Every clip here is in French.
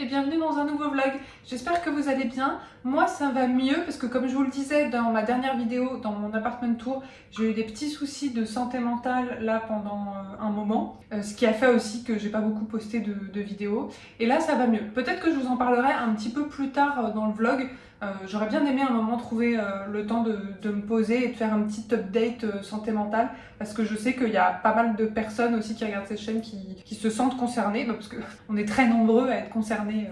et bienvenue dans un nouveau vlog. J'espère que vous allez bien. Moi ça va mieux parce que comme je vous le disais dans ma dernière vidéo, dans mon apartment tour, j'ai eu des petits soucis de santé mentale là pendant un moment. Ce qui a fait aussi que j'ai pas beaucoup posté de vidéos. Et là ça va mieux. Peut-être que je vous en parlerai un petit peu plus tard dans le vlog. J'aurais bien aimé à un moment trouver le temps de me poser et de faire un petit update santé mentale parce que je sais qu'il y a pas mal de personnes aussi qui regardent cette chaîne qui se sentent concernées parce qu'on est très nombreux à être concernés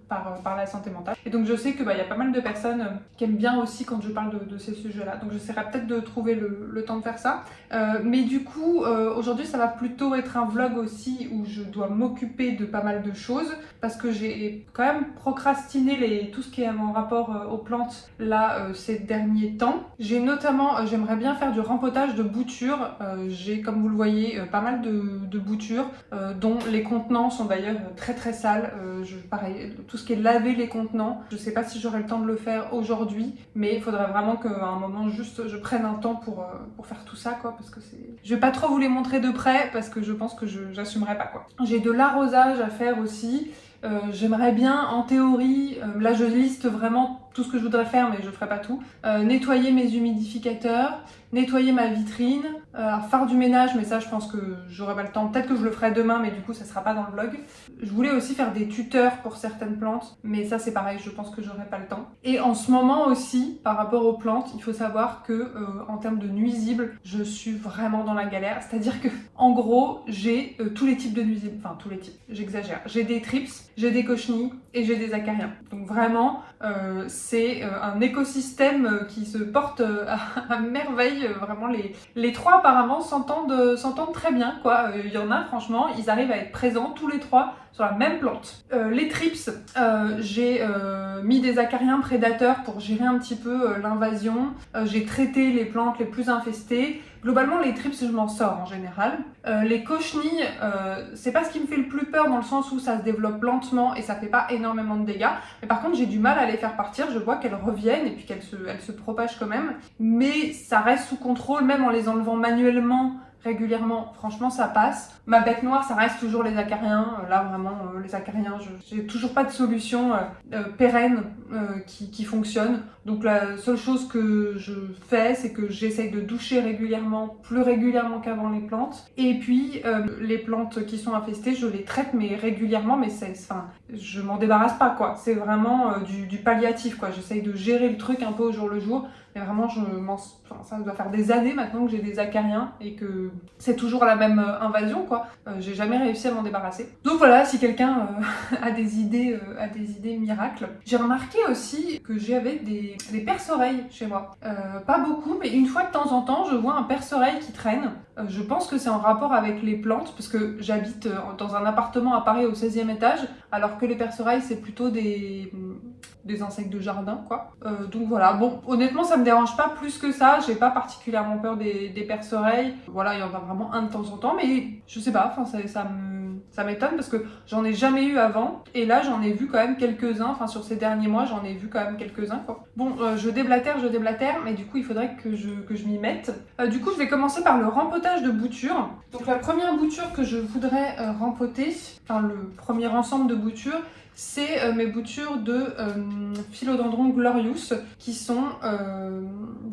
par la santé mentale. Et donc je sais qu'il y a pas mal de personnes qui aiment bien aussi quand je parle de ces sujets-là. Donc j'essaierai peut-être de trouver le temps de faire ça. Mais du coup, aujourd'hui ça va plutôt être un vlog aussi où je dois m'occuper de pas mal de choses parce que j'ai quand même procrastiné tout ce qui est en rapport aux plantes là ces derniers temps. J'ai notamment, j'aimerais bien faire du rempotage de boutures. J'ai, comme vous le voyez, pas mal de boutures dont les contenants sont d'ailleurs très très sales. Pareil, tout ce qui est laver les contenants, je sais pas si j'aurai le temps de le faire aujourd'hui, mais il faudrait vraiment qu'à un moment juste je prenne un temps pour faire tout ça quoi, parce que je vais pas trop vous les montrer de près parce que je pense que j'assumerai pas quoi. J'ai de l'arrosage à faire aussi. J'aimerais bien, en théorie, là je liste vraiment tout ce que je voudrais faire mais je ferai pas tout, nettoyer mes humidificateurs, nettoyer ma vitrine, faire du ménage mais ça je pense que j'aurai pas le temps, peut-être que je le ferai demain mais du coup ça sera pas dans le vlog. Je voulais aussi faire des tuteurs pour certaines plantes mais ça c'est pareil, je pense que j'aurai pas le temps. Et en ce moment aussi, par rapport aux plantes, il faut savoir que en termes de nuisibles, je suis vraiment dans la galère, c'est-à-dire que en gros j'ai tous les types de nuisibles, enfin tous les types, j'exagère, j'ai des thrips, j'ai des cochenilles et j'ai des acariens. Donc vraiment, c'est un écosystème qui se porte à merveille. Vraiment, les trois apparemment s'entendent très bien, quoi. Il y en a, franchement, ils arrivent à être présents tous les trois sur la même plante. Les thrips, j'ai mis des acariens prédateurs pour gérer un petit peu l'invasion. J'ai traité les plantes les plus infestées. Globalement, les thrips, je m'en sors en général. Les cochenilles, c'est pas ce qui me fait le plus peur dans le sens où ça se développe lentement et ça fait pas énormément de dégâts. Mais par contre, j'ai du mal à les faire partir. Je vois qu'elles reviennent et puis qu'elles se propagent quand même. Mais ça reste sous contrôle, même en les enlevant manuellement. Régulièrement, franchement ça passe. Ma bête noire ça reste toujours les acariens, là vraiment les acariens, j'ai toujours pas de solution pérenne qui fonctionne. Donc la seule chose que je fais c'est que j'essaye de doucher régulièrement, plus régulièrement qu'avant les plantes. Et puis les plantes qui sont infestées je les traite mais régulièrement, mais je m'en débarrasse pas quoi. C'est vraiment du palliatif quoi, j'essaye de gérer le truc un peu au jour le jour. Mais vraiment, ça doit faire des années maintenant que j'ai des acariens et que c'est toujours la même invasion, quoi. J'ai jamais réussi à m'en débarrasser. Donc voilà, si quelqu'un a des idées miracles. J'ai remarqué aussi que j'avais des perce-oreilles chez moi. Pas beaucoup, mais une fois de temps en temps, je vois un perce-oreille qui traîne. Je pense que c'est en rapport avec les plantes, parce que j'habite dans un appartement à Paris au 16e étage, alors que les perce-oreilles, c'est plutôt des insectes de jardin, quoi. Donc voilà, bon, honnêtement, ça me dérange pas plus que ça. J'ai pas particulièrement peur des perce-oreilles. Voilà, il y en a vraiment un de temps en temps, mais je sais pas, ça m'étonne parce que j'en ai jamais eu avant. Et là, j'en ai vu quand même quelques-uns. Enfin, sur ces derniers mois, j'en ai vu quand même quelques-uns, quoi. Bon, je déblatère, mais du coup, il faudrait que je m'y mette. Du coup, je vais commencer par le rempotage de boutures. Donc, la première bouture que je voudrais rempoter, enfin, le premier ensemble de boutures, c'est mes boutures de Philodendron glorious qui sont,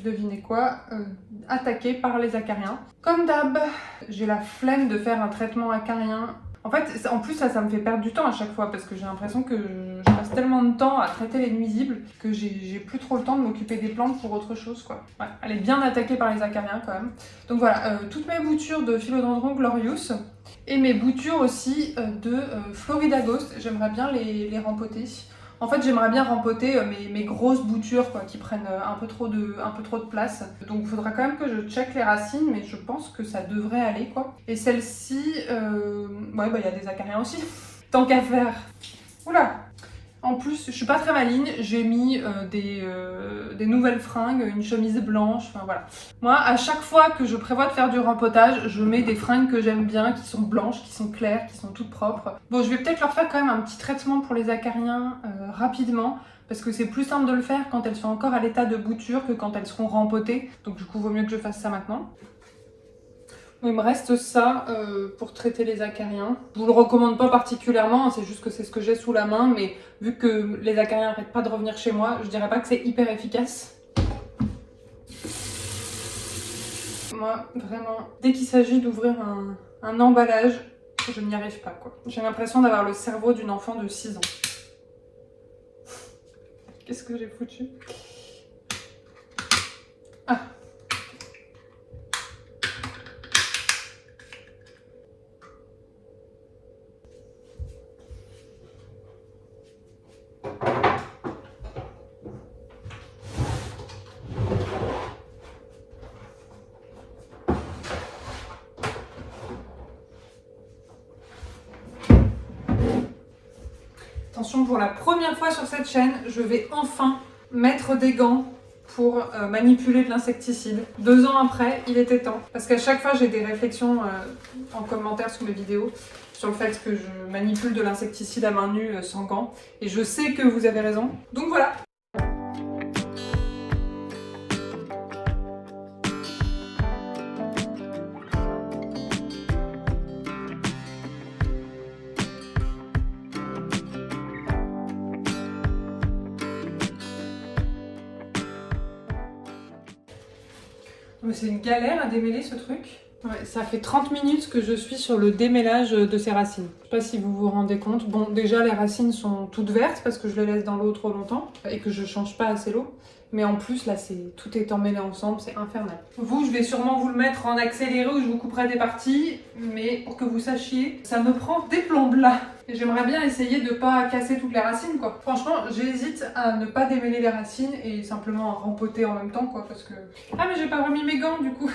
devinez quoi, attaquées par les acariens. Comme d'hab, j'ai la flemme de faire un traitement acarien. En fait, en plus, ça me fait perdre du temps à chaque fois parce que j'ai l'impression que je passe tellement de temps à traiter les nuisibles que j'ai plus trop le temps de m'occuper des plantes pour autre chose, quoi. Ouais, elle est bien attaquée par les acariens quand même. Donc voilà, toutes mes boutures de Philodendron glorious et mes boutures aussi de Florida Ghost, j'aimerais bien les rempoter. En fait, j'aimerais bien rempoter mes grosses boutures quoi, qui prennent un peu trop de place. Donc, il faudra quand même que je check les racines, mais je pense que ça devrait aller, quoi. Et celle-ci, ouais, il y a des acariens aussi. Tant qu'à faire. Oula! En plus, je suis pas très maligne, j'ai mis des nouvelles fringues, une chemise blanche, enfin voilà. Moi, à chaque fois que je prévois de faire du rempotage, je mets des fringues que j'aime bien, qui sont blanches, qui sont claires, qui sont toutes propres. Bon, je vais peut-être leur faire quand même un petit traitement pour les acariens rapidement, parce que c'est plus simple de le faire quand elles sont encore à l'état de bouture que quand elles seront rempotées. Donc du coup, vaut mieux que je fasse ça maintenant. Il me reste ça pour traiter les acariens. Je vous le recommande pas particulièrement, hein, c'est juste que c'est ce que j'ai sous la main, mais vu que les acariens n'arrêtent pas de revenir chez moi, je dirais pas que c'est hyper efficace. Moi, vraiment, dès qu'il s'agit d'ouvrir un emballage, je n'y arrive pas, quoi. J'ai l'impression d'avoir le cerveau d'une enfant de 6 ans. Qu'est-ce que j'ai foutu? Ah. Attention, pour la première fois sur cette chaîne, je vais enfin mettre des gants pour manipuler de l'insecticide. 2 ans après, il était temps. Parce qu'à chaque fois, j'ai des réflexions en commentaire sous mes vidéos sur le fait que je manipule de l'insecticide à main nue sans gants. Et je sais que vous avez raison. Donc voilà. C'est une galère à démêler ce truc. Ouais, ça fait 30 minutes que je suis sur le démêlage de ces racines. Je sais pas si vous vous rendez compte. Bon, déjà les racines sont toutes vertes parce que je les laisse dans l'eau trop longtemps et que je change pas assez l'eau. Mais en plus, là, tout est emmêlé ensemble, c'est infernal. Vous, je vais sûrement vous le mettre en accéléré où je vous couperai des parties, mais pour que vous sachiez, ça me prend des plombes là. Et j'aimerais bien essayer de pas casser toutes les racines, quoi. Franchement, j'hésite à ne pas démêler les racines et simplement à rempoter en même temps, quoi, parce que... Ah, mais j'ai pas remis mes gants, du coup.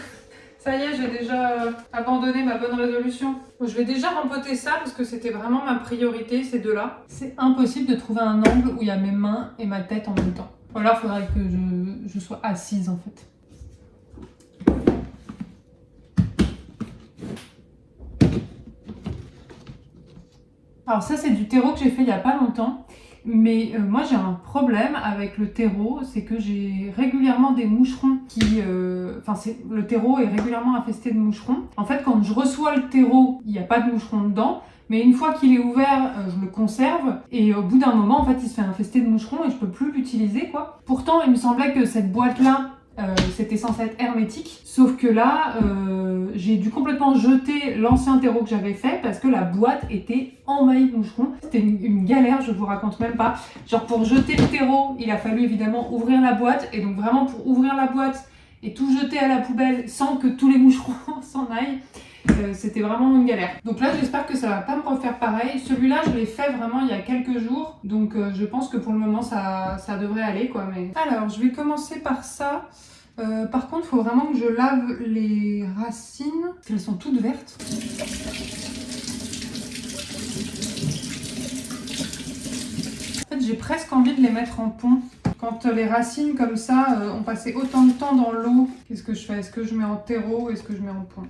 Ça y est, j'ai déjà abandonné ma bonne résolution. Bon, je vais déjà rempoter ça parce que c'était vraiment ma priorité, ces deux-là. C'est impossible de trouver un angle où il y a mes mains et ma tête en même temps. Ou alors, il faudrait que je sois assise, en fait. Alors ça, c'est du terreau que j'ai fait il n'y a pas longtemps. Mais moi, j'ai un problème avec le terreau, c'est que j'ai régulièrement des moucherons qui... le terreau est régulièrement infesté de moucherons. En fait, quand je reçois le terreau, il n'y a pas de moucherons dedans. Mais une fois qu'il est ouvert, je le conserve et au bout d'un moment, en fait, il se fait infester de moucherons et je peux plus l'utiliser, quoi. Pourtant, il me semblait que cette boîte-là, c'était censé être hermétique. Sauf que là, j'ai dû complètement jeter l'ancien terreau que j'avais fait parce que la boîte était envahie de moucherons. C'était une galère, je vous raconte même pas. Genre pour jeter le terreau, il a fallu évidemment ouvrir la boîte. Et donc vraiment pour ouvrir la boîte et tout jeter à la poubelle sans que tous les moucherons s'en aillent, c'était vraiment une galère. Donc là, j'espère que ça va pas me refaire pareil. Celui-là, je l'ai fait vraiment il y a quelques jours. Donc je pense que pour le moment, ça devrait aller, quoi. Mais... Alors, je vais commencer par ça. Par contre, il faut vraiment que je lave les racines, parce qu'elles sont toutes vertes. En fait, j'ai presque envie de les mettre en pont. Quand les racines comme ça ont passé autant de temps dans l'eau, qu'est-ce que je fais? Est-ce que je mets en terreau ou est-ce que je mets en pont?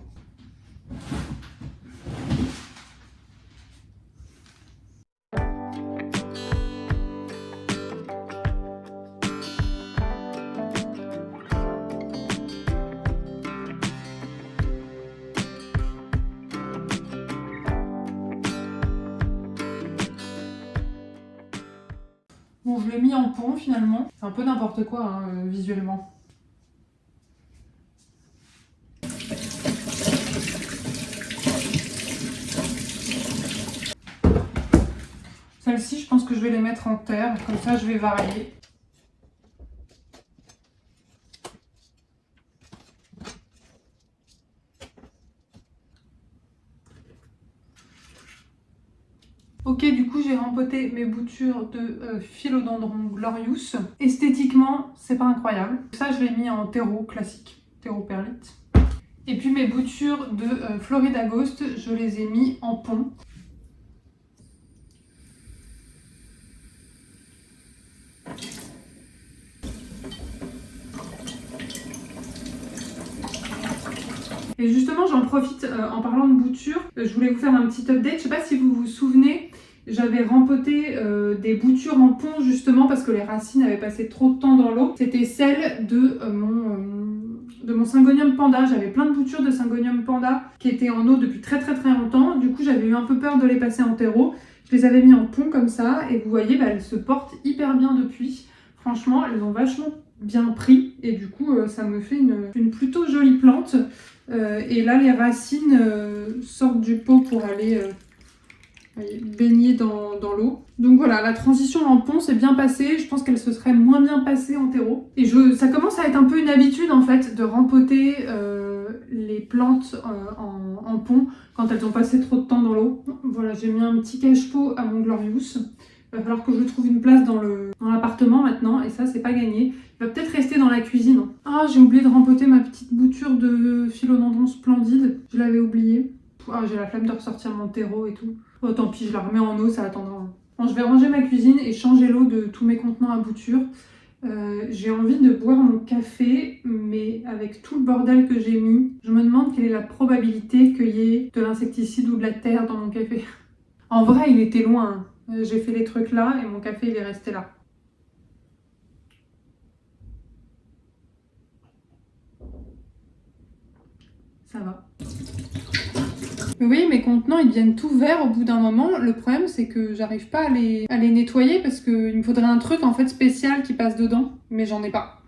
Bon, je l'ai mis en pont finalement. C'est un peu n'importe quoi hein, visuellement. Celle-ci, je pense que je vais les mettre en terre. Comme ça, je vais varier. Ok, du coup, j'ai rempoté mes boutures de Philodendron glorious. Esthétiquement, c'est pas incroyable. Ça, je l'ai mis en terreau classique, terreau perlite. Et puis mes boutures de Florida Ghost, je les ai mis en pont. Et justement, j'en profite en parlant de boutures. Je voulais vous faire un petit update. Je sais pas si vous vous souvenez, j'avais rempoté des boutures en pont justement parce que les racines avaient passé trop de temps dans l'eau. C'était celle de de mon Syngonium Panda. J'avais plein de boutures de Syngonium Panda qui étaient en eau depuis très longtemps. Du coup, j'avais eu un peu peur de les passer en terreau. Je les avais mis en pont comme ça et vous voyez, elles se portent hyper bien depuis. Franchement, elles ont vachement bien pris et du coup, ça me fait une plutôt jolie plante. Et là, les racines sortent du pot pour aller baigner dans l'eau. Donc voilà, la transition en pont s'est bien passée. Je pense qu'elle se serait moins bien passée en terreau. Et ça commence à être un peu une habitude en fait de rempoter les plantes en pont quand elles ont passé trop de temps dans l'eau. Voilà, j'ai mis un petit cache-pot à mon Glorious. Il va falloir que je trouve une place dans l'appartement maintenant et ça c'est pas gagné. Il va peut-être rester dans la cuisine. Ah, j'ai oublié de rempoter ma petite bouture de philodendron splendide. Je l'avais oublié. Ah, j'ai la flemme de ressortir mon terreau et tout. Oh, tant pis, je la remets en eau, ça attendra. Bon, je vais ranger ma cuisine et changer l'eau de tous mes contenants à bouture. J'ai envie de boire mon café, mais avec tout le bordel que j'ai mis, je me demande quelle est la probabilité qu'il y ait de l'insecticide ou de la terre dans mon café. En vrai, il était loin. J'ai fait les trucs là et mon café, il est resté là. Ça va. Oui, mes contenants, ils deviennent tout verts au bout d'un moment. Le problème, c'est que j'arrive pas à les nettoyer parce qu'il me faudrait un truc en fait spécial qui passe dedans, mais j'en ai pas.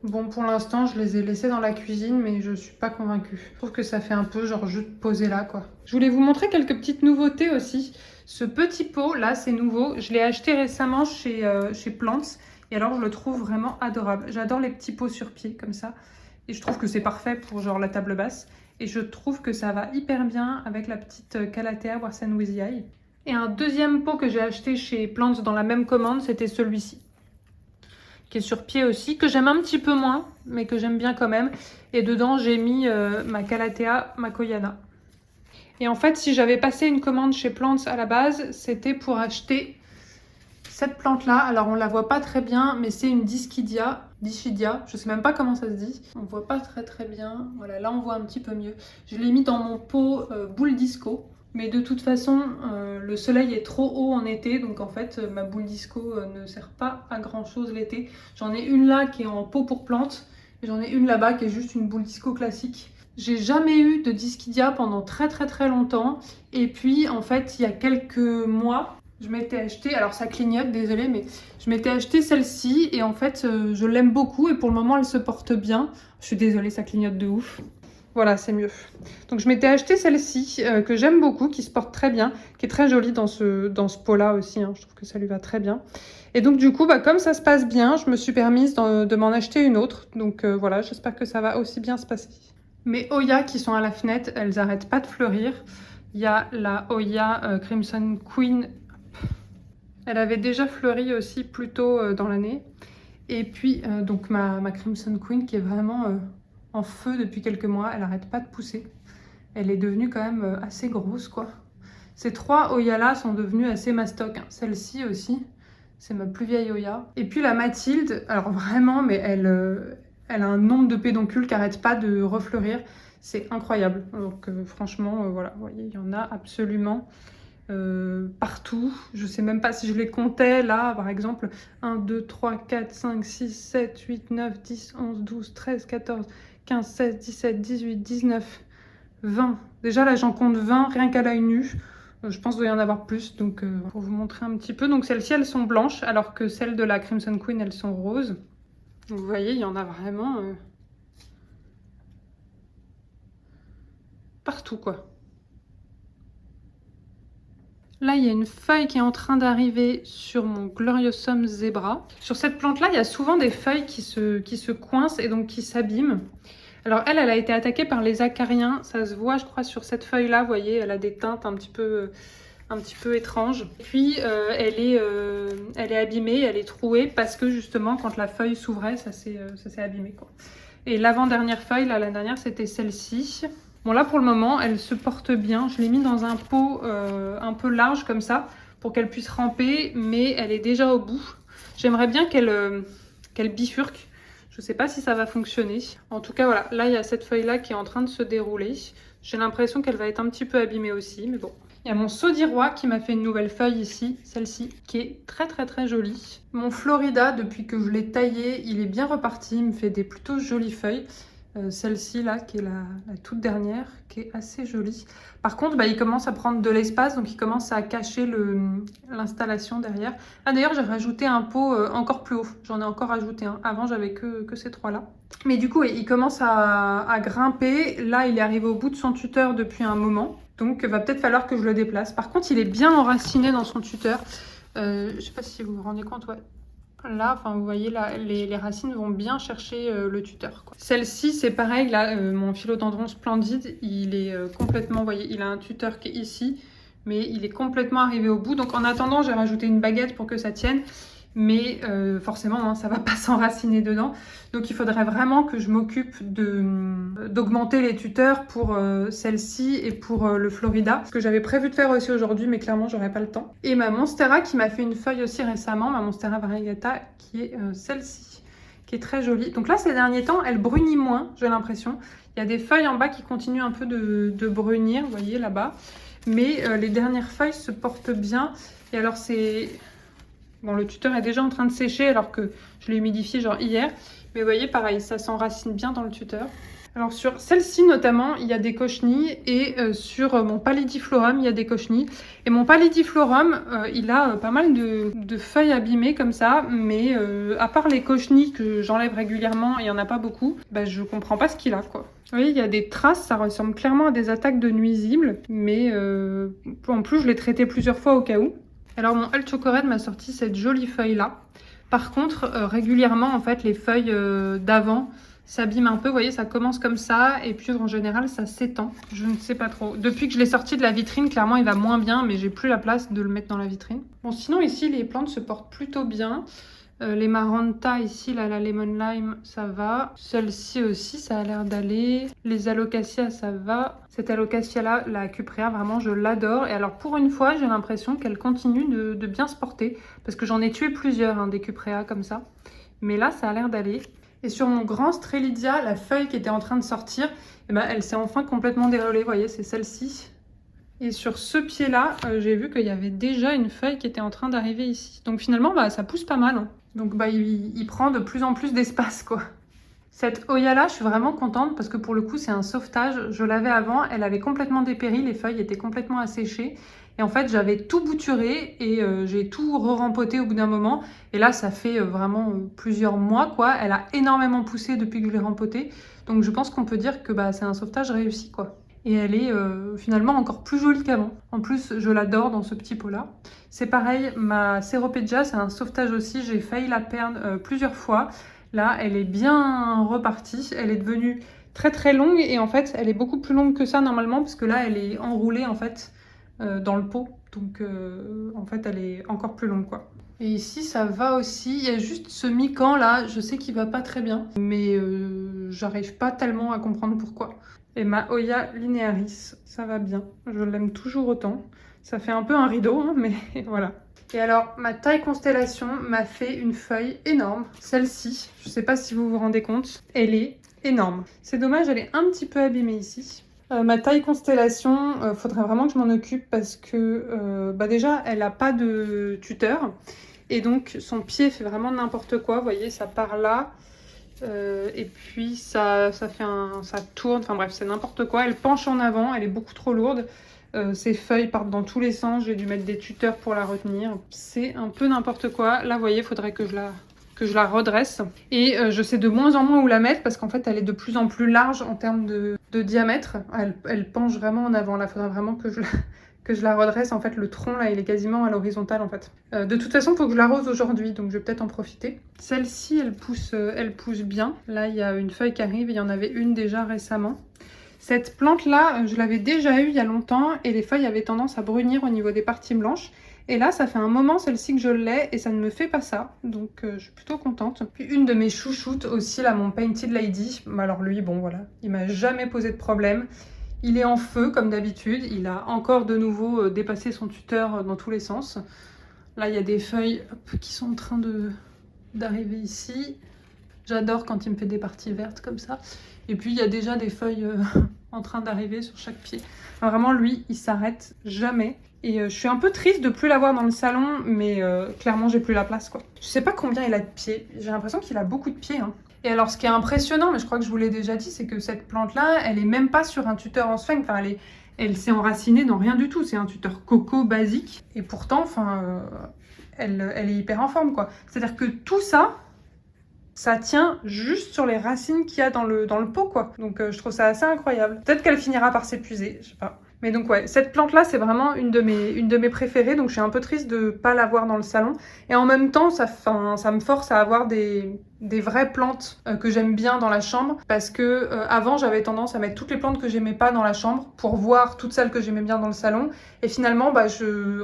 Bon, pour l'instant, je les ai laissés dans la cuisine, mais je suis pas convaincue. Je trouve que ça fait un peu genre juste poser là, quoi. Je voulais vous montrer quelques petites nouveautés aussi. Ce petit pot, là, c'est nouveau. Je l'ai acheté récemment chez Plants. Et alors, je le trouve vraiment adorable. J'adore les petits pots sur pied, comme ça. Et je trouve que c'est parfait pour genre la table basse. Et je trouve que ça va hyper bien avec la petite Calathea Warsenwiesii. Et un deuxième pot que j'ai acheté chez Plants dans la même commande, c'était celui-ci. Qui est sur pied aussi, que j'aime un petit peu moins, mais que j'aime bien quand même. Et dedans, j'ai mis ma Calathea Makoyana. Et en fait, si j'avais passé une commande chez Plants à la base, c'était pour acheter cette plante-là. Alors, on la voit pas très bien, mais c'est une Dischidia. Je sais même pas comment ça se dit. On voit pas très bien. Voilà, là, on voit un petit peu mieux. Je l'ai mis dans mon pot boule disco. Mais de toute façon, le soleil est trop haut en été, donc en fait, ma boule disco ne sert pas à grand chose l'été. J'en ai une là qui est en pot pour plantes, et j'en ai une là-bas qui est juste une boule disco classique. J'ai jamais eu de Dischidia pendant très longtemps, et puis en fait, il y a quelques mois, Je m'étais acheté, alors ça clignote, désolé, mais je m'étais acheté celle-ci et en fait je l'aime beaucoup et pour le moment elle se porte bien. Je suis désolée, ça clignote de ouf. Voilà, c'est mieux. Donc je m'étais acheté celle-ci que j'aime beaucoup, qui se porte très bien, qui est très jolie dans ce pot-là aussi, hein. Je trouve que ça lui va très bien. Et donc du coup, comme ça se passe bien, je me suis permise de m'en acheter une autre. Donc voilà, j'espère que ça va aussi bien se passer. Mes Oya qui sont à la fenêtre, elles n'arrêtent pas de fleurir. Il y a la Oya Crimson Queen. Elle avait déjà fleuri aussi plus tôt dans l'année. Et puis donc ma Crimson Queen qui est vraiment en feu depuis quelques mois. Elle n'arrête pas de pousser. Elle est devenue quand même assez grosse quoi. Ces 3 Oya là sont devenues assez mastoc, hein. Celle-ci aussi, c'est ma plus vieille Oya. Et puis la Mathilde, alors vraiment, mais elle a un nombre de pédoncules qui n'arrête pas de refleurir. C'est incroyable. Donc franchement, voilà, vous voyez, il y en a absolument partout. Je sais même pas si je les comptais là, par exemple 1, 2, 3, 4, 5, 6, 7, 8, 9, 10, 11, 12, 13, 14, 15, 16, 17, 18, 19, 20. Déjà là j'en compte 20 rien qu'à l'œil nu. Je pense qu'il doit y en avoir plus, donc pour vous montrer un petit peu. Donc celles-ci elles sont blanches alors que celles de la Crimson Queen elles sont roses. Donc, vous voyez, il y en a vraiment partout quoi. Là, il y a une feuille qui est en train d'arriver sur mon Gloriosum Zebra. Sur cette plante-là, il y a souvent des feuilles qui se coincent et donc qui s'abîment. Alors elle a été attaquée par les acariens. Ça se voit, je crois, sur cette feuille-là. Vous voyez, elle a des teintes un petit peu étranges. Puis, elle est abîmée, elle est trouée parce que justement, quand la feuille s'ouvrait, ça s'est abîmé, quoi. Et l'avant-dernière feuille, là, la dernière, c'était celle-ci. Bon là pour le moment elle se porte bien, je l'ai mis dans un pot un peu large comme ça pour qu'elle puisse ramper, mais elle est déjà au bout. J'aimerais bien qu'elle bifurque, je sais pas si ça va fonctionner. En tout cas voilà, là il y a cette feuille là qui est en train de se dérouler. J'ai l'impression qu'elle va être un petit peu abîmée aussi, mais bon. Il y a mon Saudirois qui m'a fait une nouvelle feuille ici, celle-ci, qui est très très très jolie. Mon Florida, depuis que je l'ai taillé, il est bien reparti, il me fait des plutôt jolies feuilles. Celle-ci là qui est la toute dernière qui est assez jolie. Par contre il commence à prendre de l'espace donc il commence à cacher l'installation derrière. Ah d'ailleurs j'ai rajouté un pot encore plus haut, j'en ai encore rajouté un. Avant j'avais que ces 3 là. Mais du coup il commence à grimper. Là il est arrivé au bout de son tuteur depuis un moment. Donc il va peut-être falloir que je le déplace. Par contre il est bien enraciné dans son tuteur. Je sais pas si vous vous rendez compte, ouais. Là, enfin, vous voyez, là, les racines vont bien chercher le tuteur, quoi. Celle-ci, c'est pareil. Là, mon philodendron splendide, il est complètement, vous voyez, il a un tuteur qui est ici, mais il est complètement arrivé au bout. Donc, en attendant, j'ai rajouté une baguette pour que ça tienne. Mais forcément, hein, ça va pas s'enraciner dedans. Donc, il faudrait vraiment que je m'occupe d'augmenter les tuteurs pour celle-ci et pour le Florida. Ce que j'avais prévu de faire aussi aujourd'hui, mais clairement, j'aurais pas le temps. Et ma Monstera qui m'a fait une feuille aussi récemment, ma Monstera variegata, qui est celle-ci, qui est très jolie. Donc là, ces derniers temps, elle brunit moins, j'ai l'impression. Il y a des feuilles en bas qui continuent un peu de brunir, vous voyez, là-bas. Mais les dernières feuilles se portent bien. Et alors, c'est... Bon, le tuteur est déjà en train de sécher alors que je l'ai humidifié genre hier. Mais vous voyez, pareil, ça s'enracine bien dans le tuteur. Alors sur celle-ci notamment, il y a des cochenilles et sur mon Pallidiflorum, il y a des cochenilles. Et mon Pallidiflorum, il a pas mal de feuilles abîmées comme ça. Mais à part les cochenilles que j'enlève régulièrement, il n'y en a pas beaucoup, je comprends pas ce qu'il a, quoi. Vous voyez, il y a des traces, ça ressemble clairement à des attaques de nuisibles. Mais en plus, je l'ai traité plusieurs fois au cas où. Alors mon El Chocored m'a sorti cette jolie feuille là. Par contre, régulièrement en fait les feuilles d'avant s'abîment un peu. Vous voyez, ça commence comme ça et puis en général ça s'étend. Je ne sais pas trop. Depuis que je l'ai sorti de la vitrine, clairement il va moins bien, mais j'ai plus la place de le mettre dans la vitrine. Bon, sinon ici les plantes se portent plutôt bien. Les Maranta ici, là, la Lemon Lime, ça va. Celle-ci aussi, ça a l'air d'aller. Les Alocasia, ça va. Cette Alocasia-là, la Cuprea, vraiment, je l'adore. Et alors, pour une fois, j'ai l'impression qu'elle continue de bien se porter. Parce que j'en ai tué plusieurs, hein, des Cuprea comme ça. Mais là, ça a l'air d'aller. Et sur mon grand Strelitzia, la feuille qui était en train de sortir, elle s'est enfin complètement déroulée. Vous voyez, c'est celle-ci. Et sur ce pied-là, j'ai vu qu'il y avait déjà une feuille qui était en train d'arriver ici. Donc finalement, ça pousse pas mal, hein. Donc il prend de plus en plus d'espace, quoi. Cette Oya là, je suis vraiment contente parce que pour le coup, c'est un sauvetage. Je l'avais avant, elle avait complètement dépéri, les feuilles étaient complètement asséchées. Et en fait, j'avais tout bouturé et j'ai tout re-rempoté au bout d'un moment. Et là, ça fait vraiment plusieurs mois, quoi. Elle a énormément poussé depuis que je l'ai rempotée. Donc je pense qu'on peut dire que bah, c'est un sauvetage réussi, quoi. Et elle est finalement encore plus jolie qu'avant. En plus, je l'adore dans ce petit pot-là. C'est pareil, ma Ceropegia, c'est un sauvetage aussi. J'ai failli la perdre plusieurs fois. Là, elle est bien repartie. Elle est devenue très très longue et en fait, elle est beaucoup plus longue que ça normalement parce que là, elle est enroulée en fait dans le pot. Donc en fait, elle est encore plus longue quoi. Et ici, ça va aussi. Il y a juste ce mican là, je sais qu'il va pas très bien, mais j'arrive pas tellement à comprendre pourquoi. Et ma Oya linearis, ça va bien. Je l'aime toujours autant. Ça fait un peu un rideau, hein, mais voilà. Et alors, ma taille constellation m'a fait une feuille énorme. Celle-ci, je ne sais pas si vous vous rendez compte, elle est énorme. C'est dommage, elle est un petit peu abîmée ici. Ma taille constellation, faudrait vraiment que je m'en occupe parce que bah déjà, elle n'a pas de tuteur. Et donc, son pied fait vraiment n'importe quoi. Vous voyez, ça part là. Et puis, ça tourne. Enfin bref, c'est n'importe quoi. Elle penche en avant, elle est beaucoup trop lourde. Ses feuilles partent dans tous les sens, j'ai dû mettre des tuteurs pour la retenir. C'est un peu n'importe quoi. Là, vous voyez, il faudrait que je la redresse. Et je sais de moins en moins où la mettre parce qu'en fait, elle est de plus en plus large en termes de diamètre. Elle penche vraiment en avant. Là, il faudrait vraiment que je la redresse. En fait, le tronc, là, il est quasiment à l'horizontale, en fait. De toute façon, il faut que je l'arrose aujourd'hui, donc je vais peut-être en profiter. Celle-ci, elle pousse bien. Là, il y a une feuille qui arrive. Il y en avait une déjà récemment. Cette plante-là, je l'avais déjà eue il y a longtemps et les feuilles avaient tendance à brunir au niveau des parties blanches. Et là, ça fait un moment celle-ci que je l'ai et ça ne me fait pas ça. Donc, je suis plutôt contente. Puis une de mes chouchoutes aussi, là, mon Painted Lady. Alors lui, bon, voilà, il m'a jamais posé de problème. Il est en feu, comme d'habitude. Il a encore de nouveau dépassé son tuteur dans tous les sens. Là, il y a des feuilles qui sont en train d'arriver ici. J'adore quand il me fait des parties vertes comme ça. Et puis il y a déjà des feuilles en train d'arriver sur chaque pied. Enfin, vraiment lui, il s'arrête jamais. Et je suis un peu triste de plus l'avoir dans le salon, mais clairement j'ai plus la place quoi. Je sais pas combien il a de pieds. J'ai l'impression qu'il a beaucoup de pieds. Hein. Et alors ce qui est impressionnant, mais je crois que je vous l'ai déjà dit, c'est que cette plante-là, elle est même pas sur un tuteur en sphagne. Enfin, elle s'est enracinée dans rien du tout. C'est un tuteur coco basique. Et pourtant, enfin, elle est hyper en forme quoi. C'est-à-dire que tout ça, ça tient juste sur les racines qu'il y a dans le pot, quoi. Donc je trouve ça assez incroyable. Peut-être qu'elle finira par s'épuiser, je sais pas. Mais donc ouais, cette plante-là, c'est vraiment une de mes préférées, donc je suis un peu triste de pas l'avoir dans le salon. Et en même temps, ça me force à avoir des vraies plantes que j'aime bien dans la chambre, parce que avant, j'avais tendance à mettre toutes les plantes que j'aimais pas dans la chambre pour voir toutes celles que j'aimais bien dans le salon. Et finalement, bah,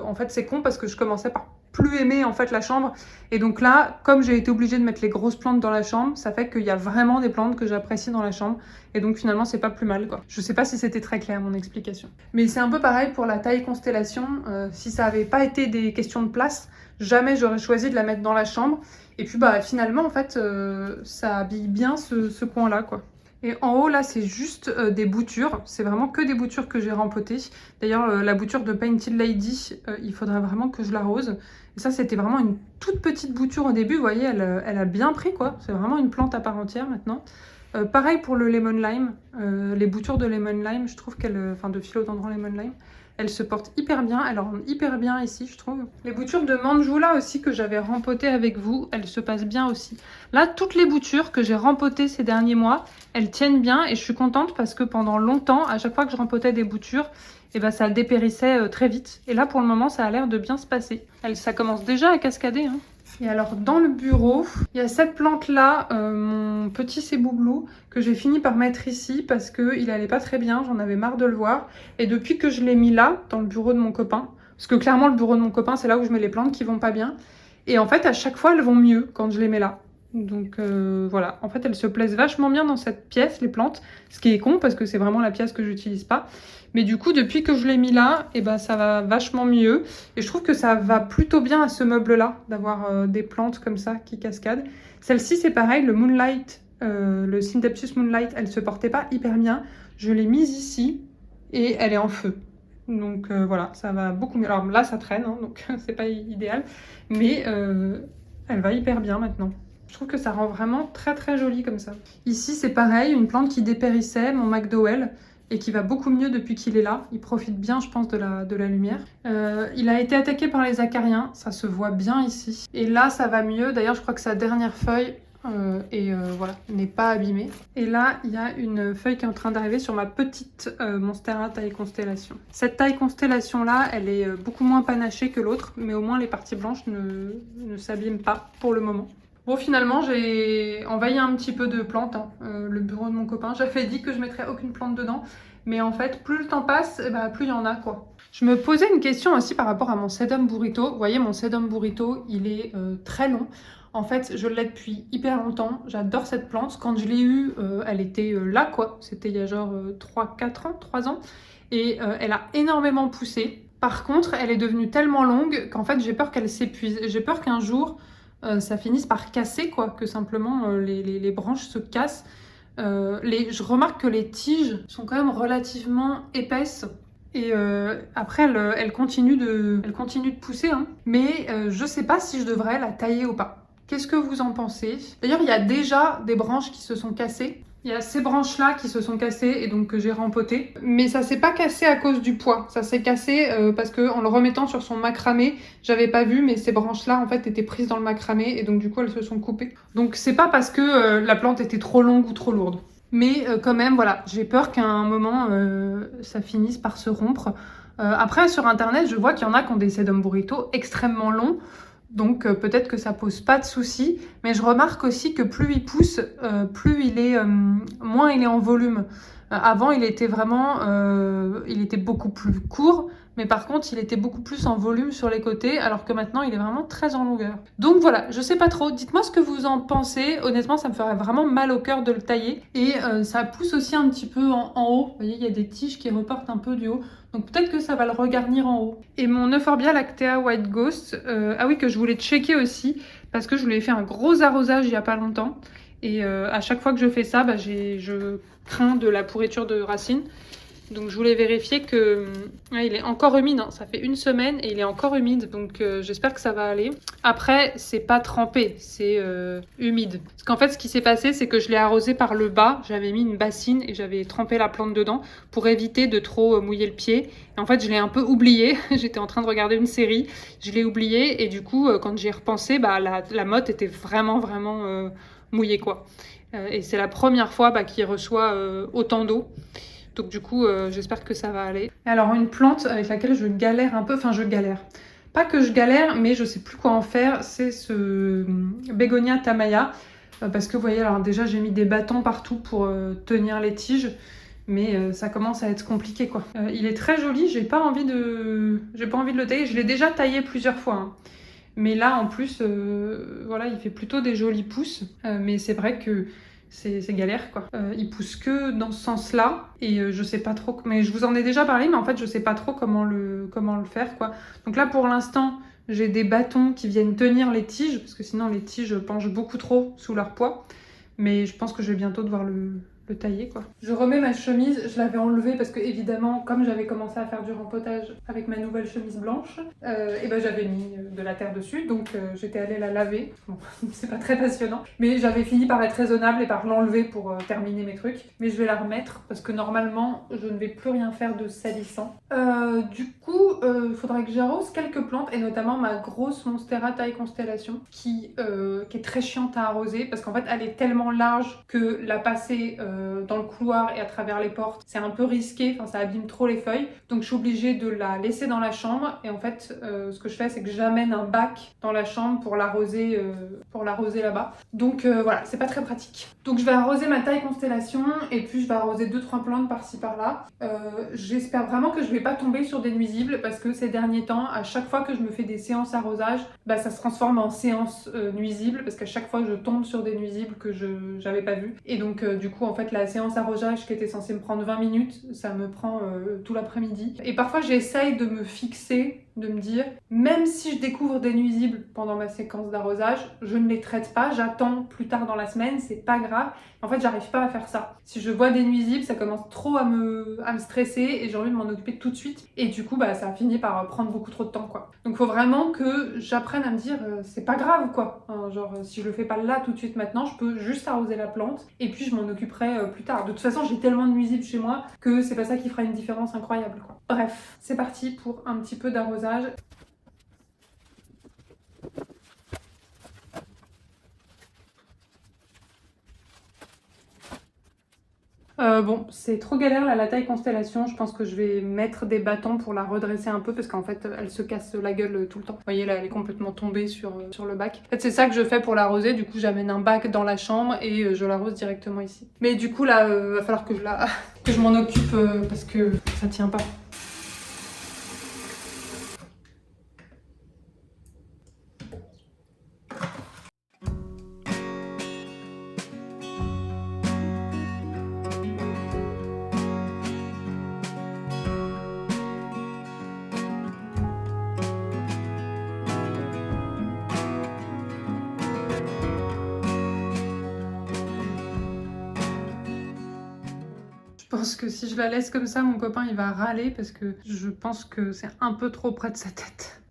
en fait, c'est con parce que je commençais par plus aimer en fait la chambre et donc là comme j'ai été obligée de mettre les grosses plantes dans la chambre, ça fait qu'il y a vraiment des plantes que j'apprécie dans la chambre et donc finalement c'est pas plus mal quoi. Je sais pas si c'était très clair mon explication, mais c'est un peu pareil pour la taille constellation. Si ça avait pas été des questions de place, jamais j'aurais choisi de la mettre dans la chambre et puis bah finalement en fait ça habille bien ce coin là quoi. Et en haut, là, c'est juste des boutures. C'est vraiment que des boutures que j'ai rempotées. D'ailleurs, la bouture de Painted Lady, il faudrait vraiment que je l'arrose. Et ça, c'était vraiment une toute petite bouture au début. Vous voyez, elle a bien pris, quoi. C'est vraiment une plante à part entière maintenant. Pareil pour le Lemon Lime. Les boutures de Lemon Lime, je trouve enfin, de Philodendron Lemon Lime, elle se porte hyper bien, elle rentre hyper bien ici je trouve. Les boutures de Manjula aussi que j'avais rempotées avec vous, elles se passent bien aussi. Là, toutes les boutures que j'ai rempotées ces derniers mois, elles tiennent bien et je suis contente parce que pendant longtemps, à chaque fois que je rempotais des boutures, et ben, ça dépérissait très vite. Et là, pour le moment, ça a l'air de bien se passer. Ça commence déjà à cascader. Hein. Et alors, dans le bureau, il y a cette plante-là, mon petit Céboublou, que j'ai fini par mettre ici parce qu'il allait pas très bien, j'en avais marre de le voir. Et depuis que je l'ai mis là, dans le bureau de mon copain, parce que clairement, le bureau de mon copain, c'est là où je mets les plantes qui vont pas bien. Et en fait, à chaque fois, elles vont mieux quand je les mets là. Donc voilà, en fait elles se plaisent vachement bien dans cette pièce, les plantes, ce qui est con parce que c'est vraiment la pièce que j'utilise pas. Mais du coup, depuis que je l'ai mis là, et ben, ça va vachement mieux. Et je trouve que ça va plutôt bien à ce meuble-là, d'avoir des plantes comme ça qui cascadent. Celle-ci, c'est pareil, le Moonlight, le Scindapsus Moonlight, elle se portait pas hyper bien. Je l'ai mise ici et elle est en feu. Donc voilà, ça va beaucoup mieux. Alors là, ça traîne, hein, donc c'est pas idéal. Mais elle va hyper bien maintenant. Je trouve que ça rend vraiment très très joli comme ça. Ici c'est pareil, une plante qui dépérissait, mon McDowell, et qui va beaucoup mieux depuis qu'il est là. Il profite bien, je pense, de la lumière. Il a été attaqué par les acariens, ça se voit bien ici. Et là, ça va mieux. D'ailleurs, je crois que sa dernière feuille voilà, n'est pas abîmée. Et là, il y a une feuille qui est en train d'arriver sur ma petite Monstera taille constellation. Cette taille constellation-là, elle est beaucoup moins panachée que l'autre, mais au moins les parties blanches ne s'abîment pas pour le moment. Bon, finalement, j'ai envahi un petit peu de plantes, hein, le bureau de mon copain. J'avais dit que je mettrais aucune plante dedans, mais en fait, plus le temps passe, plus il y en a, quoi. Je me posais une question aussi par rapport à mon sedum burrito. Vous voyez, mon sedum burrito, il est très long. En fait, je l'ai depuis hyper longtemps. J'adore cette plante. Quand je l'ai eue, elle était là, quoi. C'était il y a genre 3 ans. Et elle a énormément poussé. Par contre, elle est devenue tellement longue qu'en fait, j'ai peur qu'elle s'épuise. J'ai peur qu'un jour, ça finisse par casser, quoi, que simplement les branches se cassent. Je remarque que les tiges sont quand même relativement épaisses. Et après, elle continue de pousser, hein. Mais je sais pas si je devrais la tailler ou pas. Qu'est-ce que vous en pensez? D'ailleurs, il y a déjà des branches qui se sont cassées. Il y a ces branches-là qui se sont cassées et donc que j'ai rempotées. Mais ça s'est pas cassé à cause du poids. Ça s'est cassé parce qu'en le remettant sur son macramé, j'avais pas vu, mais ces branches-là, en fait, étaient prises dans le macramé et donc du coup, elles se sont coupées. Donc c'est pas parce que la plante était trop longue ou trop lourde. Mais quand même, voilà, j'ai peur qu'à un moment, ça finisse par se rompre. Après, sur Internet, je vois qu'il y en a qui ont des sedum burrito extrêmement longs. Donc peut-être que ça pose pas de soucis, mais je remarque aussi que plus il pousse, plus il est, moins il est en volume. Avant, il était vraiment, il était beaucoup plus court, mais par contre, il était beaucoup plus en volume sur les côtés, alors que maintenant, il est vraiment très en longueur. Donc voilà, je sais pas trop. Dites-moi ce que vous en pensez. Honnêtement, ça me ferait vraiment mal au cœur de le tailler. Et ça pousse aussi un petit peu en haut. Vous voyez, il y a des tiges qui reportent un peu du haut. Donc peut-être que ça va le regarnir en haut. Et mon Euphorbia lactea White Ghost, ah oui, que je voulais checker aussi, parce que je lui ai fait un gros arrosage il y a pas longtemps. Et à chaque fois que je fais ça, je crains de la pourriture de racines. Donc je voulais vérifier que il est encore humide, hein. Ça fait 1 semaine et il est encore humide, donc j'espère que ça va aller. Après, c'est pas trempé, c'est humide. Parce qu'en fait, ce qui s'est passé, c'est que je l'ai arrosé par le bas. J'avais mis une bassine et j'avais trempé la plante dedans pour éviter de trop mouiller le pied. Et en fait, je l'ai un peu oublié. J'étais en train de regarder une série, je l'ai oublié et du coup, quand j'y ai repensé, la motte était vraiment mouillée, quoi. Et c'est la première fois qu'il reçoit autant d'eau. Donc du coup, j'espère que ça va aller. Alors une plante avec laquelle je galère un peu, enfin je galère. Pas que je galère, mais je sais plus quoi en faire, c'est ce Bégonia tamaya. Parce que vous voyez, alors déjà j'ai mis des bâtons partout pour tenir les tiges. Mais ça commence à être compliqué, quoi. Il est très joli, j'ai pas envie de le tailler. Je l'ai déjà taillé plusieurs fois, hein. Mais là en plus, voilà, il fait plutôt des jolis pousses. Mais c'est vrai que c'est galère, quoi. Il pousse que dans ce sens-là et je sais pas trop, mais je vous en ai déjà parlé, mais en fait je sais pas trop comment le faire, quoi. Donc là pour l'instant j'ai des bâtons qui viennent tenir les tiges parce que sinon les tiges penchent beaucoup trop sous leur poids, mais je pense que je vais bientôt devoir le tailler, quoi. Je remets ma chemise, je l'avais enlevée parce que évidemment comme j'avais commencé à faire du rempotage avec ma nouvelle chemise blanche, j'avais mis de la terre dessus, donc j'étais allée la laver. Bon, c'est pas très passionnant, mais j'avais fini par être raisonnable et par l'enlever pour terminer mes trucs. Mais je vais la remettre parce que normalement je ne vais plus rien faire de salissant. Du coup, il faudrait que j'arrose quelques plantes et notamment ma grosse Monstera taille constellation qui est très chiante à arroser parce qu'en fait elle est tellement large que la passer dans le couloir et à travers les portes, c'est un peu risqué, enfin ça abîme trop les feuilles. Donc je suis obligée de la laisser dans la chambre et en fait ce que je fais c'est que j'amène un bac dans la chambre pour l'arroser là-bas. Donc voilà, c'est pas très pratique. Donc je vais arroser ma taille constellation et puis je vais arroser 2-3 plantes par-ci par-là. J'espère vraiment que je vais pas tomber sur des nuisibles parce que ces derniers temps, à chaque fois que je me fais des séances arrosage, ça se transforme en séance nuisible parce qu'à chaque fois je tombe sur des nuisibles que j'avais pas vus. Et donc du coup en fait la séance arrosage qui était censée me prendre 20 minutes, ça me prend tout l'après-midi. Et parfois j'essaye de me fixer de me dire, même si je découvre des nuisibles pendant ma séquence d'arrosage, je ne les traite pas, j'attends plus tard dans la semaine, c'est pas grave. En fait, j'arrive pas à faire ça. Si je vois des nuisibles, ça commence trop à me stresser et j'ai envie de m'en occuper tout de suite. Et du coup, bah, ça finit par prendre beaucoup trop de temps, quoi. Donc, faut vraiment que j'apprenne à me dire, c'est pas grave, quoi. Hein, genre, si je le fais pas là tout de suite maintenant, je peux juste arroser la plante et puis je m'en occuperai plus tard. De toute façon, j'ai tellement de nuisibles chez moi que c'est pas ça qui fera une différence incroyable, quoi. Bref, c'est parti pour un petit peu d'arrosage. Bon, c'est trop galère là, la taille constellation. Je pense que je vais mettre des bâtons pour la redresser un peu parce qu'en fait elle se casse la gueule tout le temps. Vous voyez là, elle est complètement tombée sur le bac. En fait, c'est ça que je fais pour l'arroser. Du coup, j'amène un bac dans la chambre et je l'arrose directement ici. Mais du coup, là, va falloir que que je m'en occupe parce que ça tient pas. Je pense que si je la laisse comme ça, mon copain il va râler parce que je pense que c'est un peu trop près de sa tête.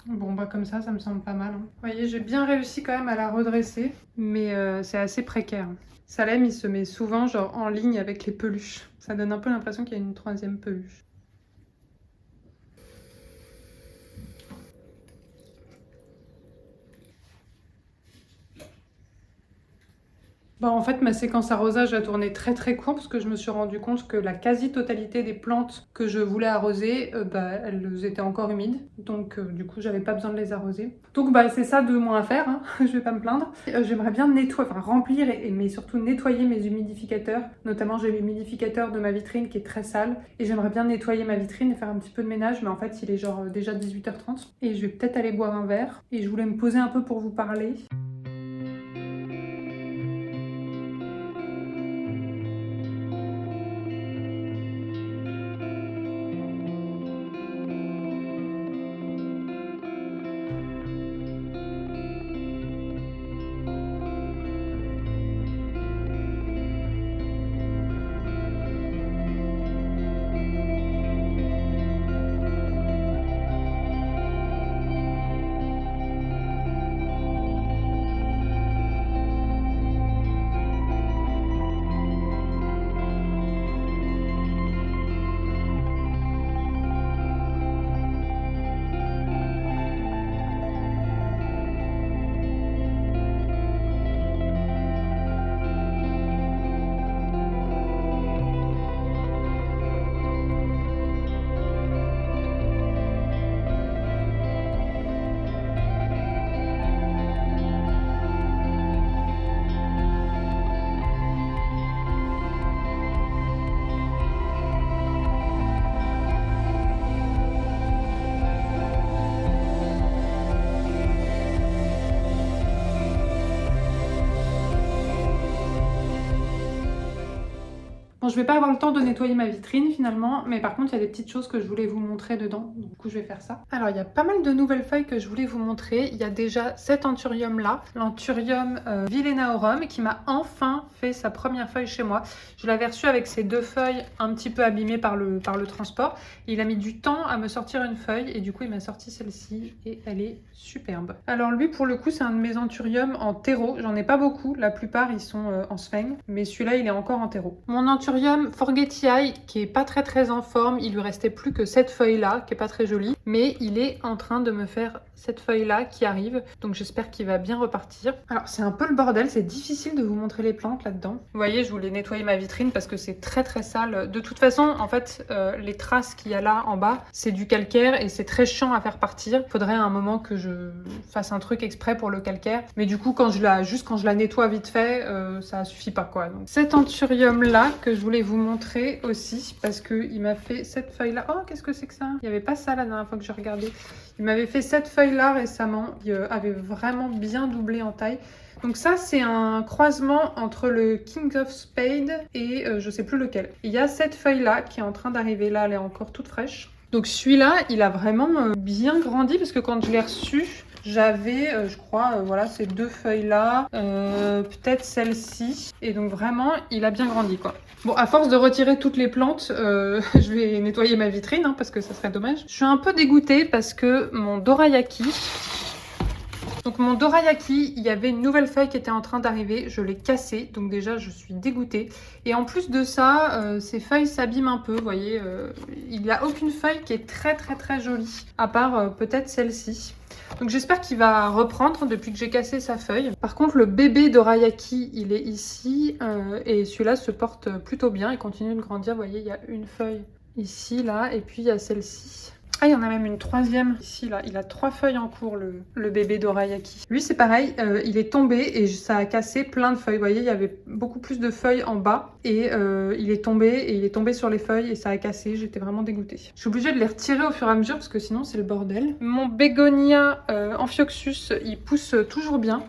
Bon bah comme ça me semble pas mal. Hein. Vous voyez, j'ai bien réussi quand même à la redresser, mais c'est assez précaire. Salem il se met souvent genre en ligne avec les peluches. Ça donne un peu l'impression qu'il y a une troisième peluche. Bon, en fait, ma séquence arrosage a tourné très court parce que je me suis rendu compte que la quasi-totalité des plantes que je voulais arroser, elles étaient encore humides. Donc, du coup, j'avais pas besoin de les arroser. Donc, bah, c'est ça de moins à faire, hein. Je vais pas me plaindre. J'aimerais bien nettoyer, enfin remplir mais surtout nettoyer mes humidificateurs. Notamment, j'ai l'humidificateur de ma vitrine qui est très sale. Et j'aimerais bien nettoyer ma vitrine et faire un petit peu de ménage. Mais en fait, il est genre déjà 18h30. Et je vais peut-être aller boire un verre. Et je voulais me poser un peu pour vous parler. Bon, je vais pas avoir le temps de nettoyer ma vitrine finalement, mais par contre il y a des petites choses que je voulais vous montrer dedans, donc du coup je vais faire ça. Alors il y a pas mal de nouvelles feuilles que je voulais vous montrer. Il y a déjà cet anthurium là, l'anthurium Villenaorum, qui m'a enfin fait sa première feuille chez moi. Je l'avais reçu avec ses deux feuilles un petit peu abîmées par le transport. Il a mis du temps à me sortir une feuille et du coup il m'a sorti celle-ci et elle est superbe. Alors lui pour le coup c'est un de mes anthuriums en terreau, j'en ai pas beaucoup, la plupart ils sont en sphène, mais celui-là il est encore en terreau. Mon anthurium Forgetiae qui est pas très en forme, il lui restait plus que cette feuille là qui est pas très jolie, mais il est en train de me faire cette feuille là qui arrive, donc j'espère qu'il va bien repartir. Alors c'est un peu le bordel, c'est difficile de vous montrer les plantes là-dedans. Vous voyez, je voulais nettoyer ma vitrine parce que c'est très sale. De toute façon en fait les traces qu'il y a là en bas c'est du calcaire et c'est très chiant à faire partir. Faudrait à un moment que je fasse un truc exprès pour le calcaire, mais du coup quand je la nettoie vite fait ça suffit pas quoi. Donc cet anthurium là que je voulais vous montrer aussi parce que il m'a fait cette feuille là. Oh qu'est-ce que c'est que ça? Il n'y avait pas ça la dernière fois que je regardais. Il m'avait fait cette feuille là récemment, il avait vraiment bien doublé en taille. Donc ça, c'est un croisement entre le King of Spades et je sais plus lequel. Il y a cette feuille-là qui est en train d'arriver. Là, elle est encore toute fraîche. Donc celui-là, il a vraiment bien grandi parce que quand je l'ai reçu, j'avais, je crois, voilà, ces 2 feuilles-là, peut-être celle-ci. Et donc vraiment, il a bien grandi, quoi. Bon, à force de retirer toutes les plantes, je vais nettoyer ma vitrine, hein, parce que ça serait dommage. Je suis un peu dégoûtée parce que mon dorayaki... Donc mon dorayaki, il y avait une nouvelle feuille qui était en train d'arriver, je l'ai cassée, donc déjà je suis dégoûtée. Et en plus de ça, ces feuilles s'abîment un peu, vous voyez, il n'y a aucune feuille qui est très jolie, à part peut-être celle-ci. Donc j'espère qu'il va reprendre depuis que j'ai cassé sa feuille. Par contre le bébé dorayaki, il est ici, et celui-là se porte plutôt bien, il continue de grandir, vous voyez, il y a une feuille ici, là, et puis il y a celle-ci. Ah, il y en a même une troisième ici, là. Il a 3 feuilles en cours, le bébé dorayaki. Lui, c'est pareil, il est tombé et ça a cassé plein de feuilles. Vous voyez, il y avait beaucoup plus de feuilles en bas et il est tombé sur les feuilles et ça a cassé. J'étais vraiment dégoûtée. Je suis obligée de les retirer au fur et à mesure parce que sinon, c'est le bordel. Mon bégonia Amphioxus, il pousse toujours bien.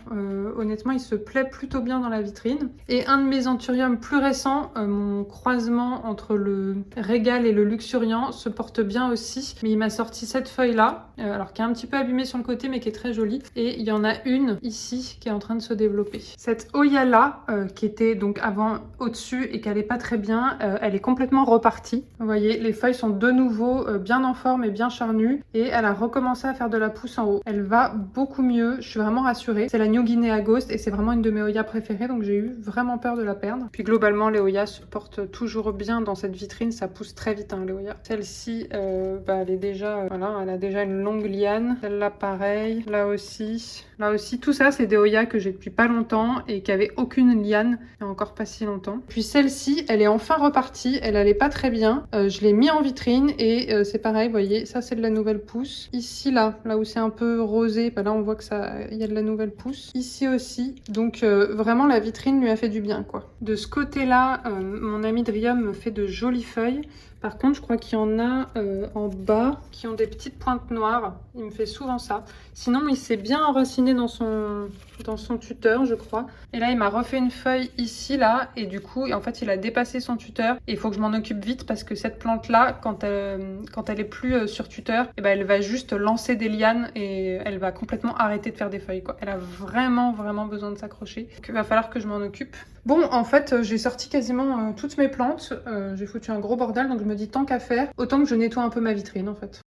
Honnêtement, il se plaît plutôt bien dans la vitrine. Et un de mes anthuriums plus récents, mon croisement entre le régal et le luxuriant, se porte bien aussi. Mais il m'a sorti cette feuille là, alors qui est un petit peu abîmée sur le côté mais qui est très jolie. Et il y en a une ici qui est en train de se développer. Cette Oya là, qui était donc avant au-dessus et qui allait pas très bien, elle est complètement repartie. Vous voyez, les feuilles sont de nouveau bien en forme et bien charnues. Et elle a recommencé à faire de la pousse en haut. Elle va beaucoup mieux, je suis vraiment rassurée. C'est la New Guinea Ghost et c'est vraiment une de mes Oyas préférées, donc j'ai eu vraiment peur de la perdre. Puis globalement, les Oyas se portent toujours bien dans cette vitrine, ça pousse très vite, hein, les Oyas. Celle-ci, elle est déjà, voilà, elle a déjà une longue liane. Celle-là, pareil. Là aussi. Là aussi, tout ça, c'est des Oyas que j'ai depuis pas longtemps et qui avaient aucune liane il y a encore pas si longtemps. Puis celle-ci, elle est enfin repartie. Elle allait pas très bien. Je l'ai mis en vitrine et c'est pareil, vous voyez, ça c'est de la nouvelle pousse. Ici, là où c'est un peu rosé, là on voit que il y a de la nouvelle pousse. Ici aussi. Donc vraiment, la vitrine lui a fait du bien, quoi. De ce côté-là, mon Amydrium me fait de jolies feuilles. Par contre, je crois qu'il y en a en bas qui ont des petites pointes noires. Il me fait souvent ça. Sinon, il s'est bien enraciné dans son tuteur, je crois. Et là, il m'a refait une feuille ici, là. Et du coup, en fait, il a dépassé son tuteur. Et il faut que je m'en occupe vite parce que cette plante-là, quand elle est plus sur tuteur, et ben, elle va juste lancer des lianes et elle va complètement arrêter de faire des feuilles, quoi. Elle a vraiment besoin de s'accrocher. Donc, il va falloir que je m'en occupe. Bon, en fait, j'ai sorti quasiment toutes mes plantes. J'ai foutu un gros bordel, donc je me dis tant qu'à faire, autant que je nettoie un peu ma vitrine, en fait.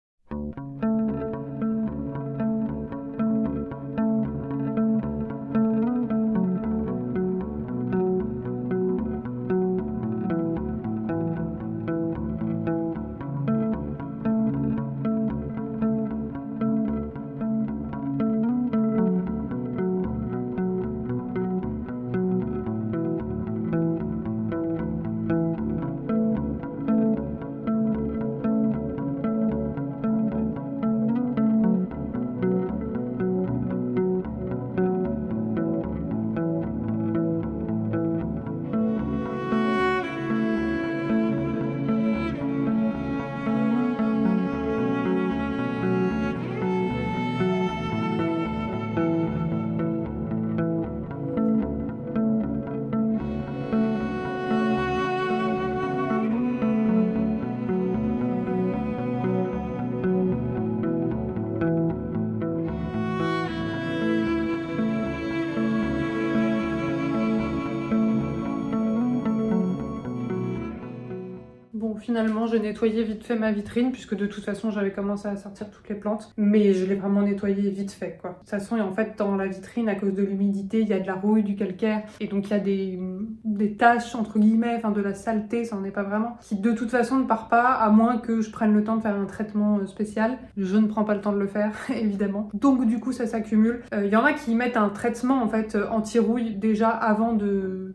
Finalement, j'ai nettoyé vite fait ma vitrine puisque de toute façon, j'avais commencé à sortir toutes les plantes. Mais je l'ai vraiment nettoyé vite fait, quoi. De toute façon, et en fait, dans la vitrine, à cause de l'humidité, il y a de la rouille, du calcaire. Et donc, il y a des taches, entre guillemets, enfin de la saleté, ça n'en est pas vraiment, qui de toute façon ne part pas, à moins que je prenne le temps de faire un traitement spécial. Je ne prends pas le temps de le faire, évidemment. Donc, du coup, ça s'accumule. Il y en a qui mettent un traitement, en fait, anti-rouille déjà avant de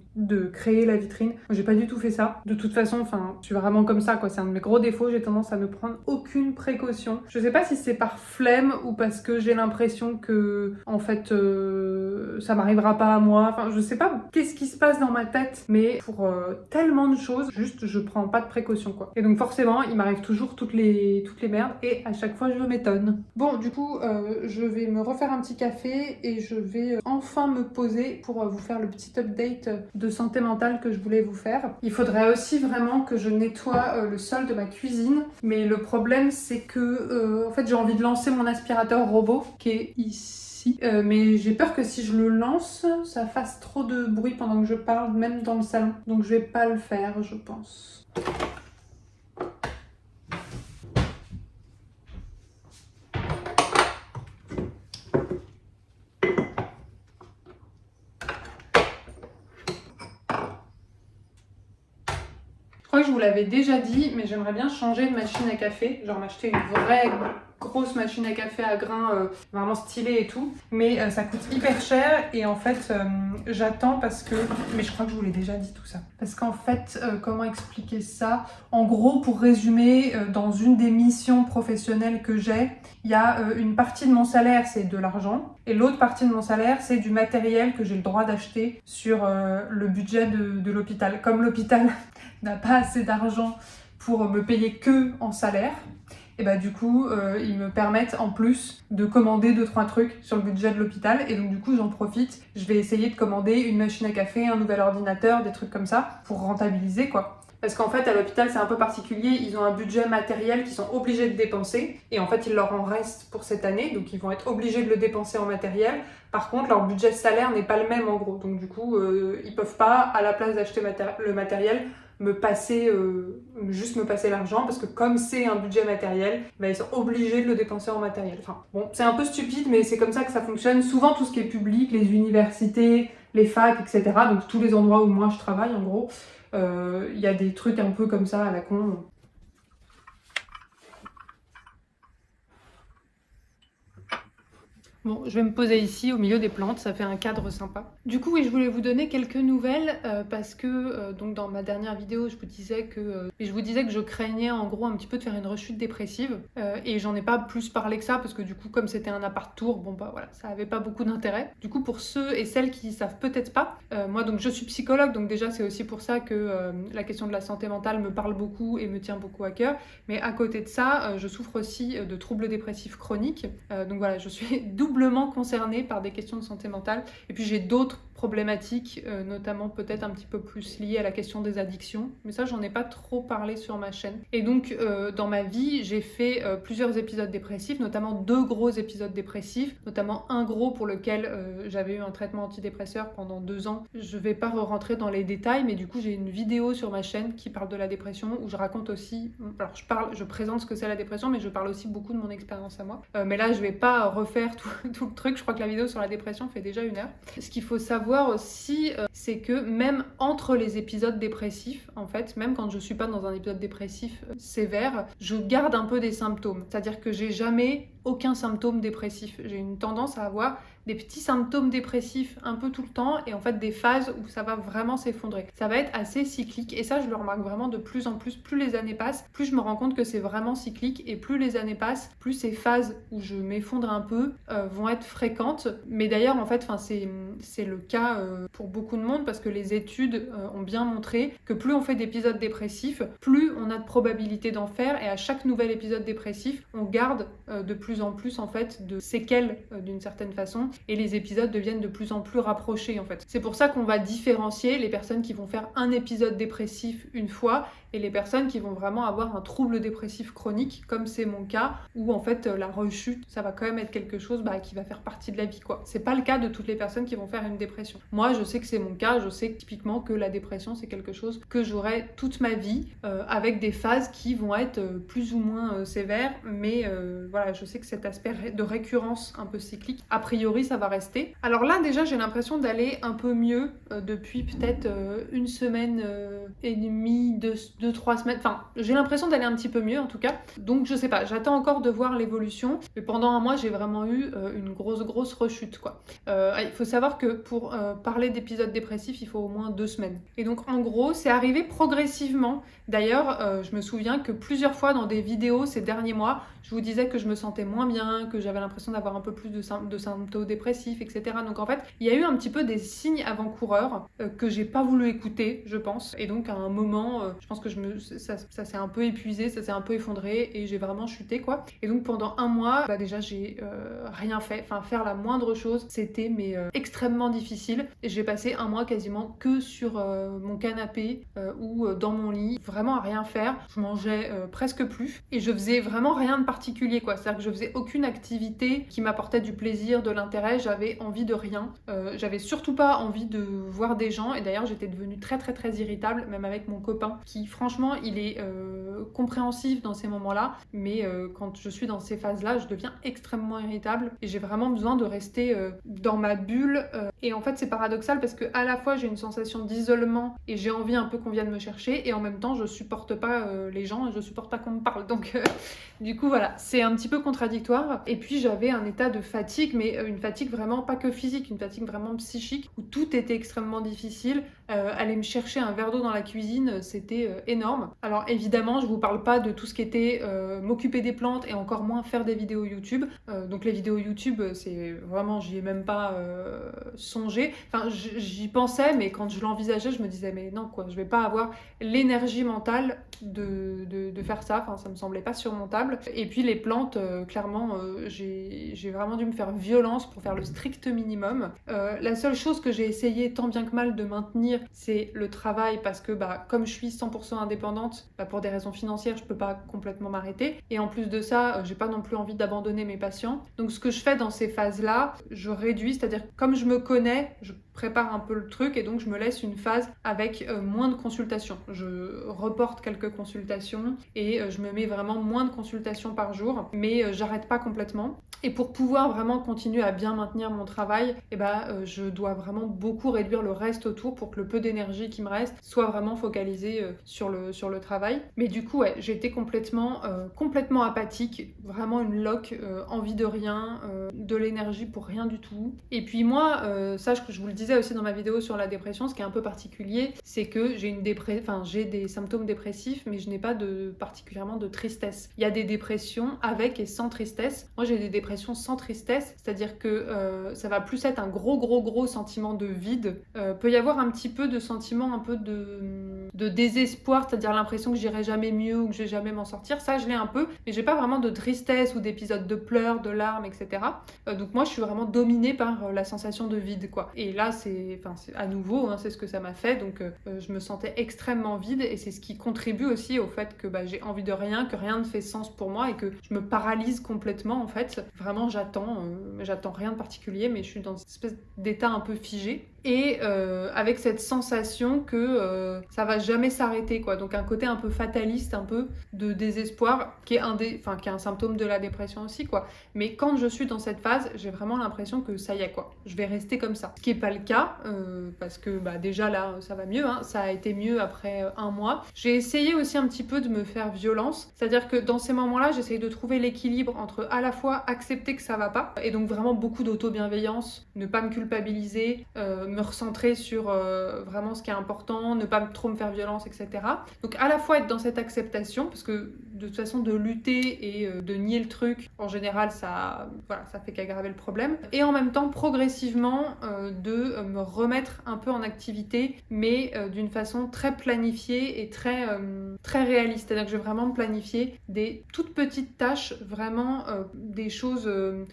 créer la vitrine. Moi, j'ai pas du tout fait ça. De toute façon, enfin, je suis vraiment comme ça, quoi. C'est un de mes gros défauts, j'ai tendance à ne prendre aucune précaution. Je sais pas si c'est par flemme ou parce que j'ai l'impression que, en fait, ça m'arrivera pas à moi. Enfin, je sais pas qu'est-ce qui se passe dans ma tête, mais pour tellement de choses, juste je prends pas de précaution, quoi. Et donc forcément, il m'arrive toujours toutes les merdes et à chaque fois je m'étonne. Bon, du coup, je vais me refaire un petit café et je vais enfin me poser pour vous faire le petit update de santé mentale que je voulais vous faire. Il faudrait aussi vraiment que je nettoie le sol de ma cuisine, mais le problème c'est que en fait j'ai envie de lancer mon aspirateur robot qui est ici. Mais j'ai peur que si je le lance, ça fasse trop de bruit pendant que je parle, même dans le salon. Donc je vais pas le faire, je pense. Je crois que je vous l'avais déjà dit, mais j'aimerais bien changer de machine à café, genre m'acheter une vraie grosse machine à café à grains vraiment stylée et tout, mais ça coûte hyper cher et en fait j'attends parce que, mais je crois que je vous l'ai déjà dit tout ça, parce qu'en fait comment expliquer ça, en gros pour résumer, dans une des missions professionnelles que j'ai, il y a une partie de mon salaire c'est de l'argent et l'autre partie de mon salaire c'est du matériel que j'ai le droit d'acheter sur le budget de l'hôpital. Comme l'hôpital n'a pas assez d'argent pour me payer que en salaire, et bah du coup ils me permettent en plus de commander 2-3 trucs sur le budget de l'hôpital et donc du coup j'en profite, je vais essayer de commander une machine à café, un nouvel ordinateur, des trucs comme ça pour rentabiliser quoi. Parce qu'en fait à l'hôpital c'est un peu particulier, ils ont un budget matériel qu'ils sont obligés de dépenser et en fait il leur en reste pour cette année donc ils vont être obligés de le dépenser en matériel. Par contre leur budget salaire n'est pas le même en gros donc du coup ils peuvent pas à la place d'acheter le matériel juste me passer l'argent parce que comme c'est un budget matériel, bah, ils sont obligés de le dépenser en matériel. Enfin, bon, c'est un peu stupide, mais c'est comme ça que ça fonctionne. Souvent, tout ce qui est public, les universités, les facs, etc., donc tous les endroits où moi je travaille, en gros, y a des trucs un peu comme ça à la con. Bon, je vais me poser ici au milieu des plantes, ça fait un cadre sympa. Du coup, oui, je voulais vous donner quelques nouvelles parce que donc dans ma dernière vidéo, je vous disais que je craignais en gros un petit peu de faire une rechute dépressive et j'en ai pas plus parlé que ça parce que du coup, comme c'était un appart tour, bon bah voilà, ça avait pas beaucoup d'intérêt. Du coup, pour ceux et celles qui savent peut-être pas, moi donc je suis psychologue, donc déjà c'est aussi pour ça que la question de la santé mentale me parle beaucoup et me tient beaucoup à cœur. Mais à côté de ça, je souffre aussi de troubles dépressifs chroniques. Donc voilà, je suis doublement concernée par des questions de santé mentale. Et puis j'ai d'autres problématiques, notamment peut-être un petit peu plus liées à la question des addictions. Mais ça, j'en ai pas trop parlé sur ma chaîne. Et donc, dans ma vie, j'ai fait plusieurs épisodes dépressifs, notamment 2 gros épisodes dépressifs, notamment un gros pour lequel j'avais eu un traitement antidépresseur pendant 2 ans. Je vais pas rentrer dans les détails, mais du coup, j'ai une vidéo sur ma chaîne qui parle de la dépression, où je raconte aussi... Alors, je présente ce que c'est la dépression, mais je parle aussi beaucoup de mon expérience à moi. Mais là, je vais pas refaire tout le truc. Je crois que la vidéo sur la dépression fait déjà 1 heure. Ce qu'il faut savoir aussi, c'est que même entre les épisodes dépressifs, en fait, même quand je suis pas dans un épisode dépressif sévère, je garde un peu des symptômes. C'est-à-dire que j'ai jamais aucun symptôme dépressif. J'ai une tendance à avoir des petits symptômes dépressifs un peu tout le temps et en fait des phases où ça va vraiment s'effondrer. Ça va être assez cyclique et ça je le remarque vraiment de plus en plus. Plus les années passent, plus je me rends compte que c'est vraiment cyclique et plus les années passent, plus ces phases où je m'effondre un peu vont être fréquentes. Mais d'ailleurs en fait c'est le cas pour beaucoup de monde parce que les études ont bien montré que plus on fait d'épisodes dépressifs, plus on a de probabilité d'en faire et à chaque nouvel épisode dépressif, on garde de plus en plus en fait de séquelles d'une certaine façon et les épisodes deviennent de plus en plus rapprochés en fait. C'est pour ça qu'on va différencier les personnes qui vont faire un épisode dépressif une fois et les personnes qui vont vraiment avoir un trouble dépressif chronique comme c'est mon cas où en fait la rechute ça va quand même être quelque chose qui va faire partie de la vie quoi. C'est pas le cas de toutes les personnes qui vont faire une dépression. Moi je sais que c'est mon cas, je sais typiquement que la dépression c'est quelque chose que j'aurai toute ma vie avec des phases qui vont être plus ou moins sévères mais voilà je sais que cet aspect de récurrence un peu cyclique, a priori ça va rester. Alors là déjà j'ai l'impression d'aller un peu mieux depuis peut-être une semaine et demie, 2-3 semaines, enfin j'ai l'impression d'aller un petit peu mieux en tout cas. Donc je sais pas, j'attends encore de voir l'évolution, mais pendant un mois j'ai vraiment eu une grosse rechute quoi. Il faut savoir que pour parler d'épisodes dépressifs il faut au moins 2 semaines. Et donc en gros c'est arrivé progressivement. D'ailleurs je me souviens que plusieurs fois dans des vidéos ces derniers mois, je vous disais que je me sentais moins bien, que j'avais l'impression d'avoir un peu plus de symptômes dépressifs, etc. Donc en fait, il y a eu un petit peu des signes avant-coureurs que j'ai pas voulu écouter, je pense. Et donc à un moment, je pense que ça s'est un peu épuisé, ça s'est un peu effondré et j'ai vraiment chuté quoi. Et donc pendant un mois, déjà j'ai rien fait. Enfin faire la moindre chose, c'était extrêmement difficile. Et j'ai passé un mois quasiment que sur mon canapé ou dans mon lit, vraiment à rien faire. Je mangeais presque plus et je faisais vraiment rien de particulier quoi. C'est-à-dire que je faisais aucune activité qui m'apportait du plaisir, de l'intérêt. J'avais envie de rien. J'avais surtout pas envie de voir des gens et d'ailleurs j'étais devenue très irritable, même avec mon copain qui franchement il est compréhensif dans ces moments-là, mais quand je suis dans ces phases-là, je deviens extrêmement irritable et j'ai vraiment besoin de rester dans ma bulle. Et en fait c'est paradoxal parce que à la fois j'ai une sensation d'isolement et j'ai envie un peu qu'on vienne me chercher et en même temps je supporte pas les gens et je supporte pas qu'on me parle. Donc du coup voilà, c'est un petit peu contradictoire. Et puis j'avais un état de fatigue, mais une fatigue vraiment pas que physique, une fatigue vraiment psychique où tout était extrêmement difficile. Aller me chercher un verre d'eau dans la cuisine, c'était énorme. Alors évidemment, je vous parle pas de tout ce qui était m'occuper des plantes et encore moins faire des vidéos YouTube. Donc les vidéos YouTube, c'est vraiment, j'y ai même pas songé. Enfin, j'y pensais, mais quand je l'envisageais, je me disais mais non quoi, je vais pas avoir l'énergie mentale de faire ça. Enfin, ça me semblait pas surmontable. Et puis les plantes, clairement, j'ai vraiment dû me faire violence pour faire le strict minimum. La seule chose que j'ai essayé tant bien que mal de maintenir, c'est le travail parce que comme je suis 100% indépendante, pour des raisons financières, je peux pas complètement m'arrêter. Et en plus de ça, j'ai pas non plus envie d'abandonner mes patients. Donc ce que je fais dans ces phases-là, je réduis, c'est-à-dire que comme je me connais, je prépare un peu le truc et donc je me laisse une phase avec moins de consultations. Je reporte quelques consultations et je me mets vraiment moins de consultations par jour, mais j'arrête pas complètement. Et pour pouvoir vraiment continuer à bien maintenir mon travail, je dois vraiment beaucoup réduire le reste autour pour que le peu d'énergie qui me reste soit vraiment focalisé sur le travail. Mais du coup, ouais, j'ai été complètement apathique, vraiment une loque, envie de rien, de l'énergie pour rien du tout. Et puis moi, sache que je vous le disais aussi dans ma vidéo sur la dépression, ce qui est un peu particulier, c'est que j'ai des symptômes dépressifs, mais je n'ai pas particulièrement de tristesse. Il y a des dépressions avec et sans tristesse. Moi, j'ai des dépressions sans tristesse, c'est-à-dire que ça va plus être un gros sentiment de vide. Peut y avoir un petit peu de sentiment un peu de désespoir, c'est-à-dire l'impression que j'irai jamais mieux ou que je vais jamais m'en sortir. Ça, je l'ai un peu, mais j'ai pas vraiment de tristesse ou d'épisodes de pleurs, de larmes, etc. Donc moi, je suis vraiment dominée par la sensation de vide, quoi. Et là, c'est à nouveau, c'est ce que ça m'a fait. Donc je me sentais extrêmement vide et c'est ce qui contribue aussi au fait que j'ai envie de rien, que rien ne fait sens pour moi et que je me paralyse complètement en fait. Vraiment, j'attends rien de particulier, mais je suis dans une espèce d'état un peu figé. Et avec cette sensation que ça va jamais s'arrêter, quoi. Donc un côté un peu fataliste, un peu de désespoir, qui est un symptôme de la dépression aussi, quoi. Mais quand je suis dans cette phase, j'ai vraiment l'impression que ça y est, quoi. Je vais rester comme ça. Ce qui n'est pas le cas, parce que déjà là, ça va mieux, ça a été mieux après un mois. J'ai essayé aussi un petit peu de me faire violence, c'est-à-dire que dans ces moments-là, j'essaye de trouver l'équilibre entre à la fois accepter que ça va pas, et donc vraiment beaucoup d'auto-bienveillance, ne pas me culpabiliser, me recentrer sur vraiment ce qui est important, ne pas trop me faire violence, etc. Donc à la fois être dans cette acceptation, parce que de toute façon de lutter et de nier le truc, en général ça fait qu'aggraver le problème, et en même temps progressivement de me remettre un peu en activité, mais d'une façon très planifiée et très réaliste, c'est-à-dire que je vais vraiment me planifier des toutes petites tâches, vraiment des choses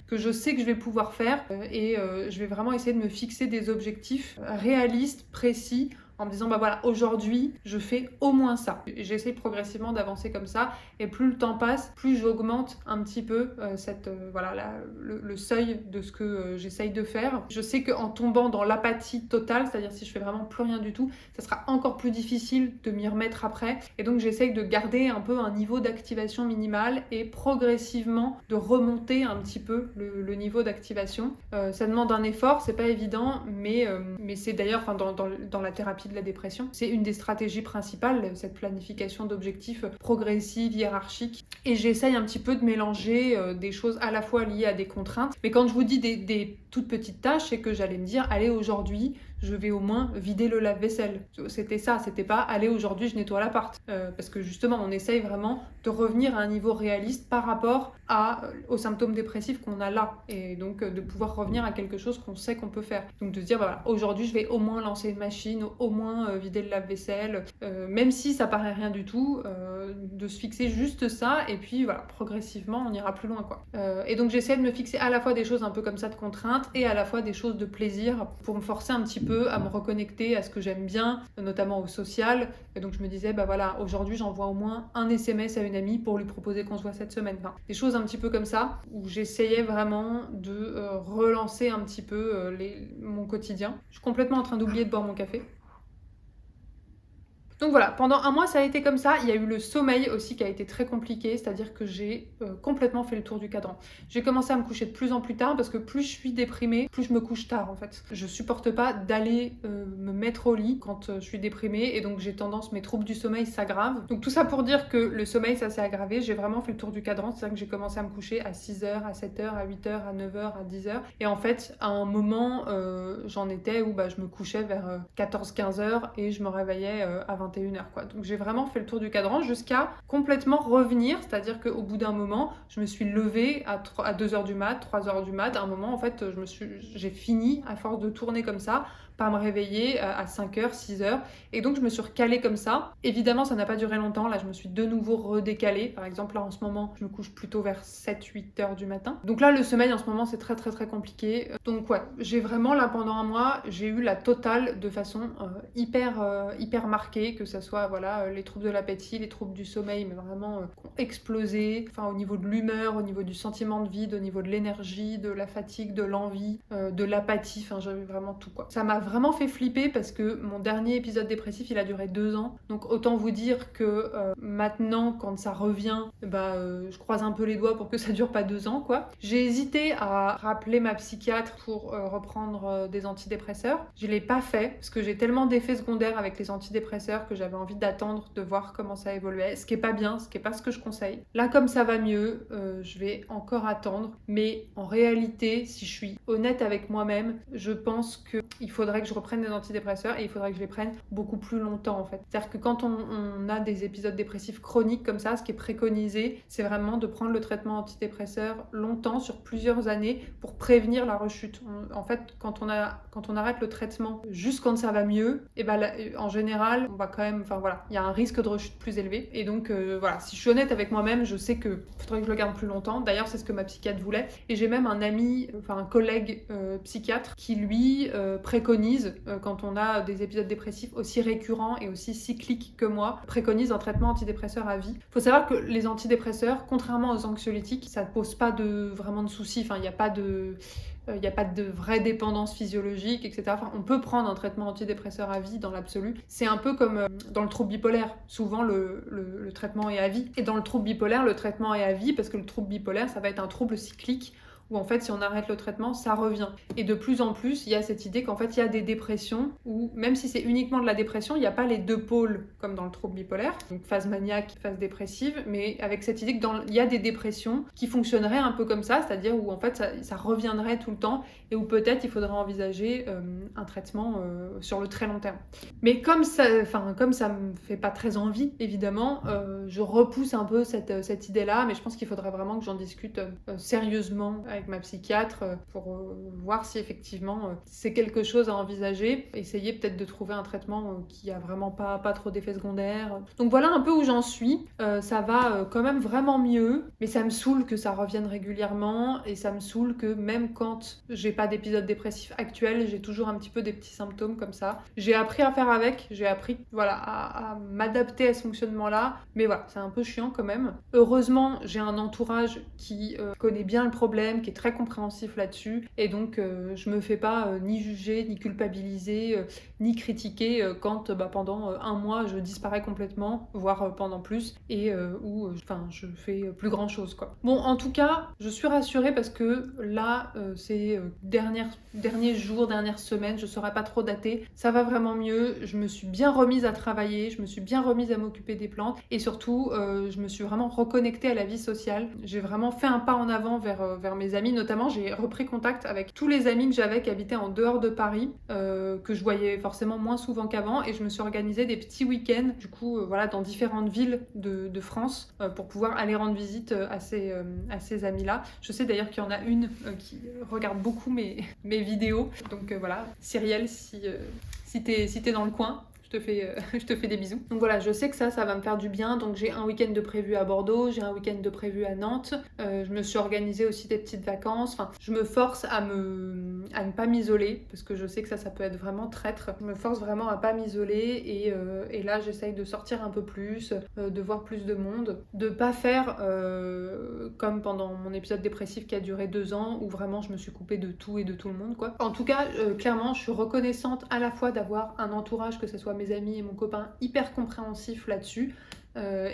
que je sais que je vais pouvoir faire, et je vais vraiment essayer de me fixer des objectifs réalistes, précis, en me disant bah voilà, aujourd'hui je fais au moins ça. J'essaie progressivement d'avancer comme ça, et plus le temps passe, plus j'augmente un petit peu le seuil de ce que j'essaye de faire. Je sais qu'en tombant dans l'apathie totale, c'est-à-dire si je fais vraiment plus rien du tout, ça sera encore plus difficile de m'y remettre après, et donc j'essaye de garder un peu un niveau d'activation minimal et progressivement de remonter un petit peu le niveau d'activation. Ça demande un effort, c'est pas évident, mais c'est d'ailleurs dans la thérapie de la dépression, c'est une des stratégies principales, cette planification d'objectifs progressive, hiérarchique, et j'essaye un petit peu de mélanger des choses à la fois liées à des contraintes, mais quand je vous dis des toutes petites tâches, c'est que j'allais me dire allez, aujourd'hui je vais au moins vider le lave-vaisselle. C'était ça, c'était pas allez, aujourd'hui je nettoie l'appart, parce que justement on essaye vraiment de revenir à un niveau réaliste par rapport aux symptômes dépressifs qu'on a là, et donc de pouvoir revenir à quelque chose qu'on sait qu'on peut faire. Donc de se dire voilà, aujourd'hui je vais au moins lancer une machine, au moins vider le lave-vaisselle, même si ça paraît rien du tout, de se fixer juste ça, et puis voilà, progressivement on ira plus loin quoi. Et donc j'essaie de me fixer à la fois des choses un peu comme ça de contraintes, et à la fois des choses de plaisir, pour me forcer un petit peu à me reconnecter à ce que j'aime bien, notamment au social. Et donc je me disais bah voilà, aujourd'hui j'envoie au moins un SMS à une amie pour lui proposer qu'on se voit cette semaine. Enfin, des choses un petit peu comme ça, où j'essayais vraiment de relancer un petit peu mon quotidien. Je suis complètement en train d'oublier de boire mon café. Donc voilà, pendant un mois ça a été comme ça. Il y a eu le sommeil aussi qui a été très compliqué, c'est-à-dire que j'ai complètement fait le tour du cadran. J'ai commencé à me coucher de plus en plus tard, parce que plus je suis déprimée, plus je me couche tard en fait. Je supporte pas d'aller me mettre au lit quand je suis déprimée, et donc j'ai tendance, mes troubles du sommeil s'aggravent. Donc tout ça pour dire que le sommeil ça s'est aggravé, j'ai vraiment fait le tour du cadran, c'est-à-dire que j'ai commencé à me coucher à 6h, à 7h, à 8h, à 9h, à 10h. Et en fait, à un moment, j'en étais où je me couchais vers 14-15h et je me réveillais à 21h quoi. Donc j'ai vraiment fait le tour du cadran jusqu'à complètement revenir, c'est-à-dire qu'au bout d'un moment, je me suis levée à 2h du mat, 3h du mat. À un moment, en fait, j'ai fini, à force de tourner comme ça, par me réveiller à 5h, 6h. Et donc je me suis recalée comme ça. Évidemment, ça n'a pas duré longtemps. Là, je me suis de nouveau redécalée. Par exemple, là, en ce moment, je me couche plutôt vers 7-8h du matin. Donc là, le sommeil, en ce moment, c'est très, très, très compliqué. Donc ouais, j'ai vraiment, là, pendant un mois, j'ai eu la totale de façon hyper marquée, que ça soit, voilà, les troubles de l'appétit, les troubles du sommeil, mais vraiment qui ont explosé. Enfin, au niveau de l'humeur, au niveau du sentiment de vide, au niveau de l'énergie, de la fatigue, de l'envie, de l'apathie. Enfin, j'avais vraiment tout, quoi. Ça m'a vraiment fait flipper, parce que mon dernier épisode dépressif, il a duré 2 ans. Donc autant vous dire que maintenant, quand ça revient, je croise un peu les doigts pour que ça dure pas 2 ans, quoi. J'ai hésité à rappeler ma psychiatre pour reprendre des antidépresseurs. Je l'ai pas fait, parce que j'ai tellement d'effets secondaires avec les antidépresseurs que j'avais envie d'attendre, de voir comment ça évoluait. Ce qui est pas bien, ce qui est pas ce que je conseille. Là, comme ça va mieux, je vais encore attendre. Mais en réalité, si je suis honnête avec moi-même, je pense qu'il faudrait que je reprenne des antidépresseurs, et il faudrait que je les prenne beaucoup plus longtemps en fait. C'est-à-dire que quand on a des épisodes dépressifs chroniques comme ça, ce qui est préconisé, c'est vraiment de prendre le traitement antidépresseur longtemps, sur plusieurs années, pour prévenir la rechute. En fait, quand on arrête le traitement juste quand ça va mieux, et en général, on va quand même, il y a un risque de rechute plus élevé. Et donc voilà, si je suis honnête avec moi-même, je sais que faudrait que je le garde plus longtemps. D'ailleurs, c'est ce que ma psychiatre voulait. Et j'ai même un ami, un collègue psychiatre qui lui préconise, quand on a des épisodes dépressifs aussi récurrents et aussi cycliques que moi, préconise un traitement antidépresseur à vie. Il faut savoir que les antidépresseurs, contrairement aux anxiolytiques, ça ne pose pas vraiment de soucis. Enfin, il n'y a pas de vraie dépendance physiologique, etc. Enfin, on peut prendre un traitement antidépresseur à vie dans l'absolu. C'est un peu comme dans le trouble bipolaire. Souvent, le traitement est à vie. Et dans le trouble bipolaire, le traitement est à vie, parce que le trouble bipolaire, ça va être un trouble cyclique, où en fait si on arrête le traitement, ça revient. Et de plus en plus, il y a cette idée qu'en fait il y a des dépressions où, même si c'est uniquement de la dépression, il n'y a pas les 2 pôles comme dans le trouble bipolaire, donc phase maniaque, phase dépressive, mais avec cette idée qu'il y a des dépressions qui fonctionneraient un peu comme ça, c'est-à-dire où en fait ça reviendrait tout le temps, et où peut-être il faudrait envisager un traitement sur le très long terme. Mais comme ça me fait pas très envie, évidemment, je repousse un peu cette idée-là, mais je pense qu'il faudrait vraiment que j'en discute sérieusement avec ma psychiatre pour voir si effectivement c'est quelque chose à envisager. Essayer peut-être de trouver un traitement qui a vraiment pas trop d'effets secondaires. Donc voilà un peu où j'en suis. Ça va quand même vraiment mieux, mais ça me saoule que ça revienne régulièrement et ça me saoule que même quand j'ai pas d'épisode dépressif actuel, j'ai toujours un petit peu des petits symptômes comme ça. J'ai appris à faire avec, j'ai appris voilà, à m'adapter à ce fonctionnement-là, mais voilà, c'est un peu chiant quand même. Heureusement, j'ai un entourage qui connaît bien le problème, qui est très compréhensif là-dessus, et donc je me fais pas ni juger, ni culpabiliser, ni critiquer quand pendant un mois je disparais complètement, voire pendant plus, et où je fais plus grand chose quoi. Bon, en tout cas, je suis rassurée parce que là, ces derniers jours, dernières semaines, je ne saurais pas trop dater, ça va vraiment mieux, je me suis bien remise à travailler, je me suis bien remise à m'occuper des plantes, et surtout, je me suis vraiment reconnectée à la vie sociale. J'ai vraiment fait un pas en avant vers mes amis, notamment j'ai repris contact avec tous les amis que j'avais qui habitaient en dehors de Paris, que je voyais forcément moins souvent qu'avant, et je me suis organisé des petits week-ends, du coup, voilà, dans différentes villes de France, pour pouvoir aller rendre visite à ces amis-là. Je sais d'ailleurs qu'il y en a une qui regarde beaucoup mes vidéos, donc voilà, Cyrielle, si t'es dans le coin, je te fais des bisous. Donc voilà, je sais que ça va me faire du bien. Donc j'ai un week-end de prévu à Bordeaux, j'ai un week-end de prévu à Nantes. Je me suis organisée aussi des petites vacances. Enfin, je me force à ne pas m'isoler parce que je sais que ça peut être vraiment traître. Je me force vraiment à pas m'isoler et là j'essaye de sortir un peu plus, de voir plus de monde, de pas faire comme pendant mon épisode dépressif qui a duré 2 ans où vraiment je me suis coupée de tout et de tout le monde quoi. En tout cas, clairement, je suis reconnaissante à la fois d'avoir un entourage, que ce soit mes amis et mon copain, hyper compréhensif là-dessus.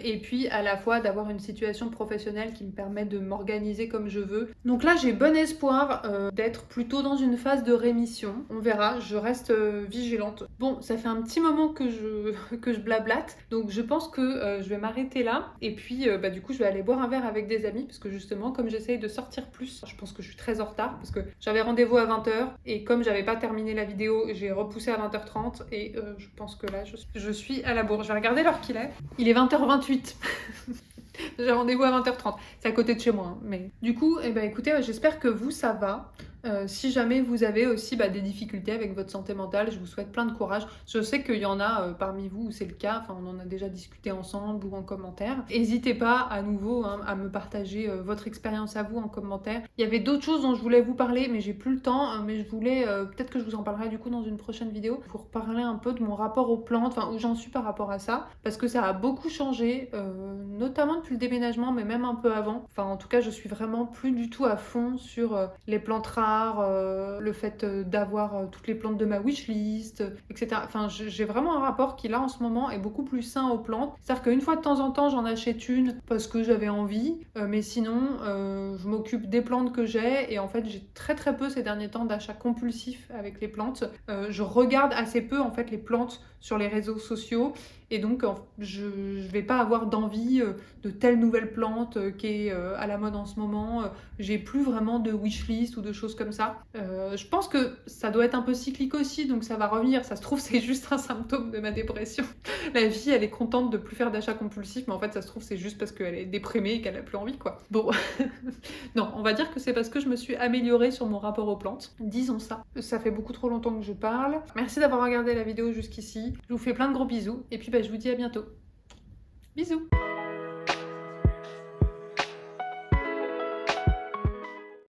Et puis à la fois d'avoir une situation professionnelle qui me permet de m'organiser comme je veux. Donc là j'ai bon espoir d'être plutôt dans une phase de rémission. On verra, je reste vigilante. Bon, ça fait un petit moment que je blablate, donc je pense que je vais m'arrêter là. Et puis du coup je vais aller boire un verre avec des amis parce que justement comme j'essaye de sortir plus, je pense que je suis très en retard parce que j'avais rendez-vous à 20h et comme j'avais pas terminé la vidéo, j'ai repoussé à 20h30 et je pense que là je suis à la bourre. Je vais regarder l'heure qu'il est. Il est 20h28. J'ai rendez-vous à 20h30. C'est à côté de chez moi. Hein, mais du coup, écoutez, j'espère que vous, ça va. Si jamais vous avez aussi des difficultés avec votre santé mentale, je vous souhaite plein de courage. Je sais qu'il y en a parmi vous où c'est le cas, enfin on en a déjà discuté ensemble ou en commentaire. N'hésitez pas à nouveau à me partager votre expérience à vous en commentaire. Il y avait d'autres choses dont je voulais vous parler, mais j'ai plus le temps. Mais je voulais, peut-être que je vous en parlerai du coup dans une prochaine vidéo, pour parler un peu de mon rapport aux plantes, enfin où j'en suis par rapport à ça, parce que ça a beaucoup changé, notamment depuis le déménagement, mais même un peu avant. Enfin en tout cas, je suis vraiment plus du tout à fond sur les plantes rares, le fait d'avoir toutes les plantes de ma wishlist, etc. Enfin, j'ai vraiment un rapport qui là en ce moment est beaucoup plus sain aux plantes. C'est-à-dire qu'une fois de temps en temps j'en achète une parce que j'avais envie, mais sinon je m'occupe des plantes que j'ai et en fait j'ai très très peu ces derniers temps d'achats compulsifs avec les plantes. Je regarde assez peu en fait les plantes sur les réseaux sociaux et donc je vais pas avoir d'envie de telle nouvelle plante qui est à la mode en ce moment. J'ai plus vraiment de wishlist ou de choses comme ça. Je pense que ça doit être un peu cyclique aussi, donc ça va revenir. Ça se trouve c'est juste un symptôme de ma dépression. La fille elle est contente de plus faire d'achats compulsifs, mais en fait ça se trouve c'est juste parce qu'elle est déprimée et qu'elle a plus envie quoi. Bon, non, on va dire que c'est parce que je me suis améliorée sur mon rapport aux plantes. Disons ça. Ça fait beaucoup trop longtemps que je parle. Merci d'avoir regardé la vidéo jusqu'ici. Je vous fais plein de gros bisous et puis je vous dis à bientôt. Bisous.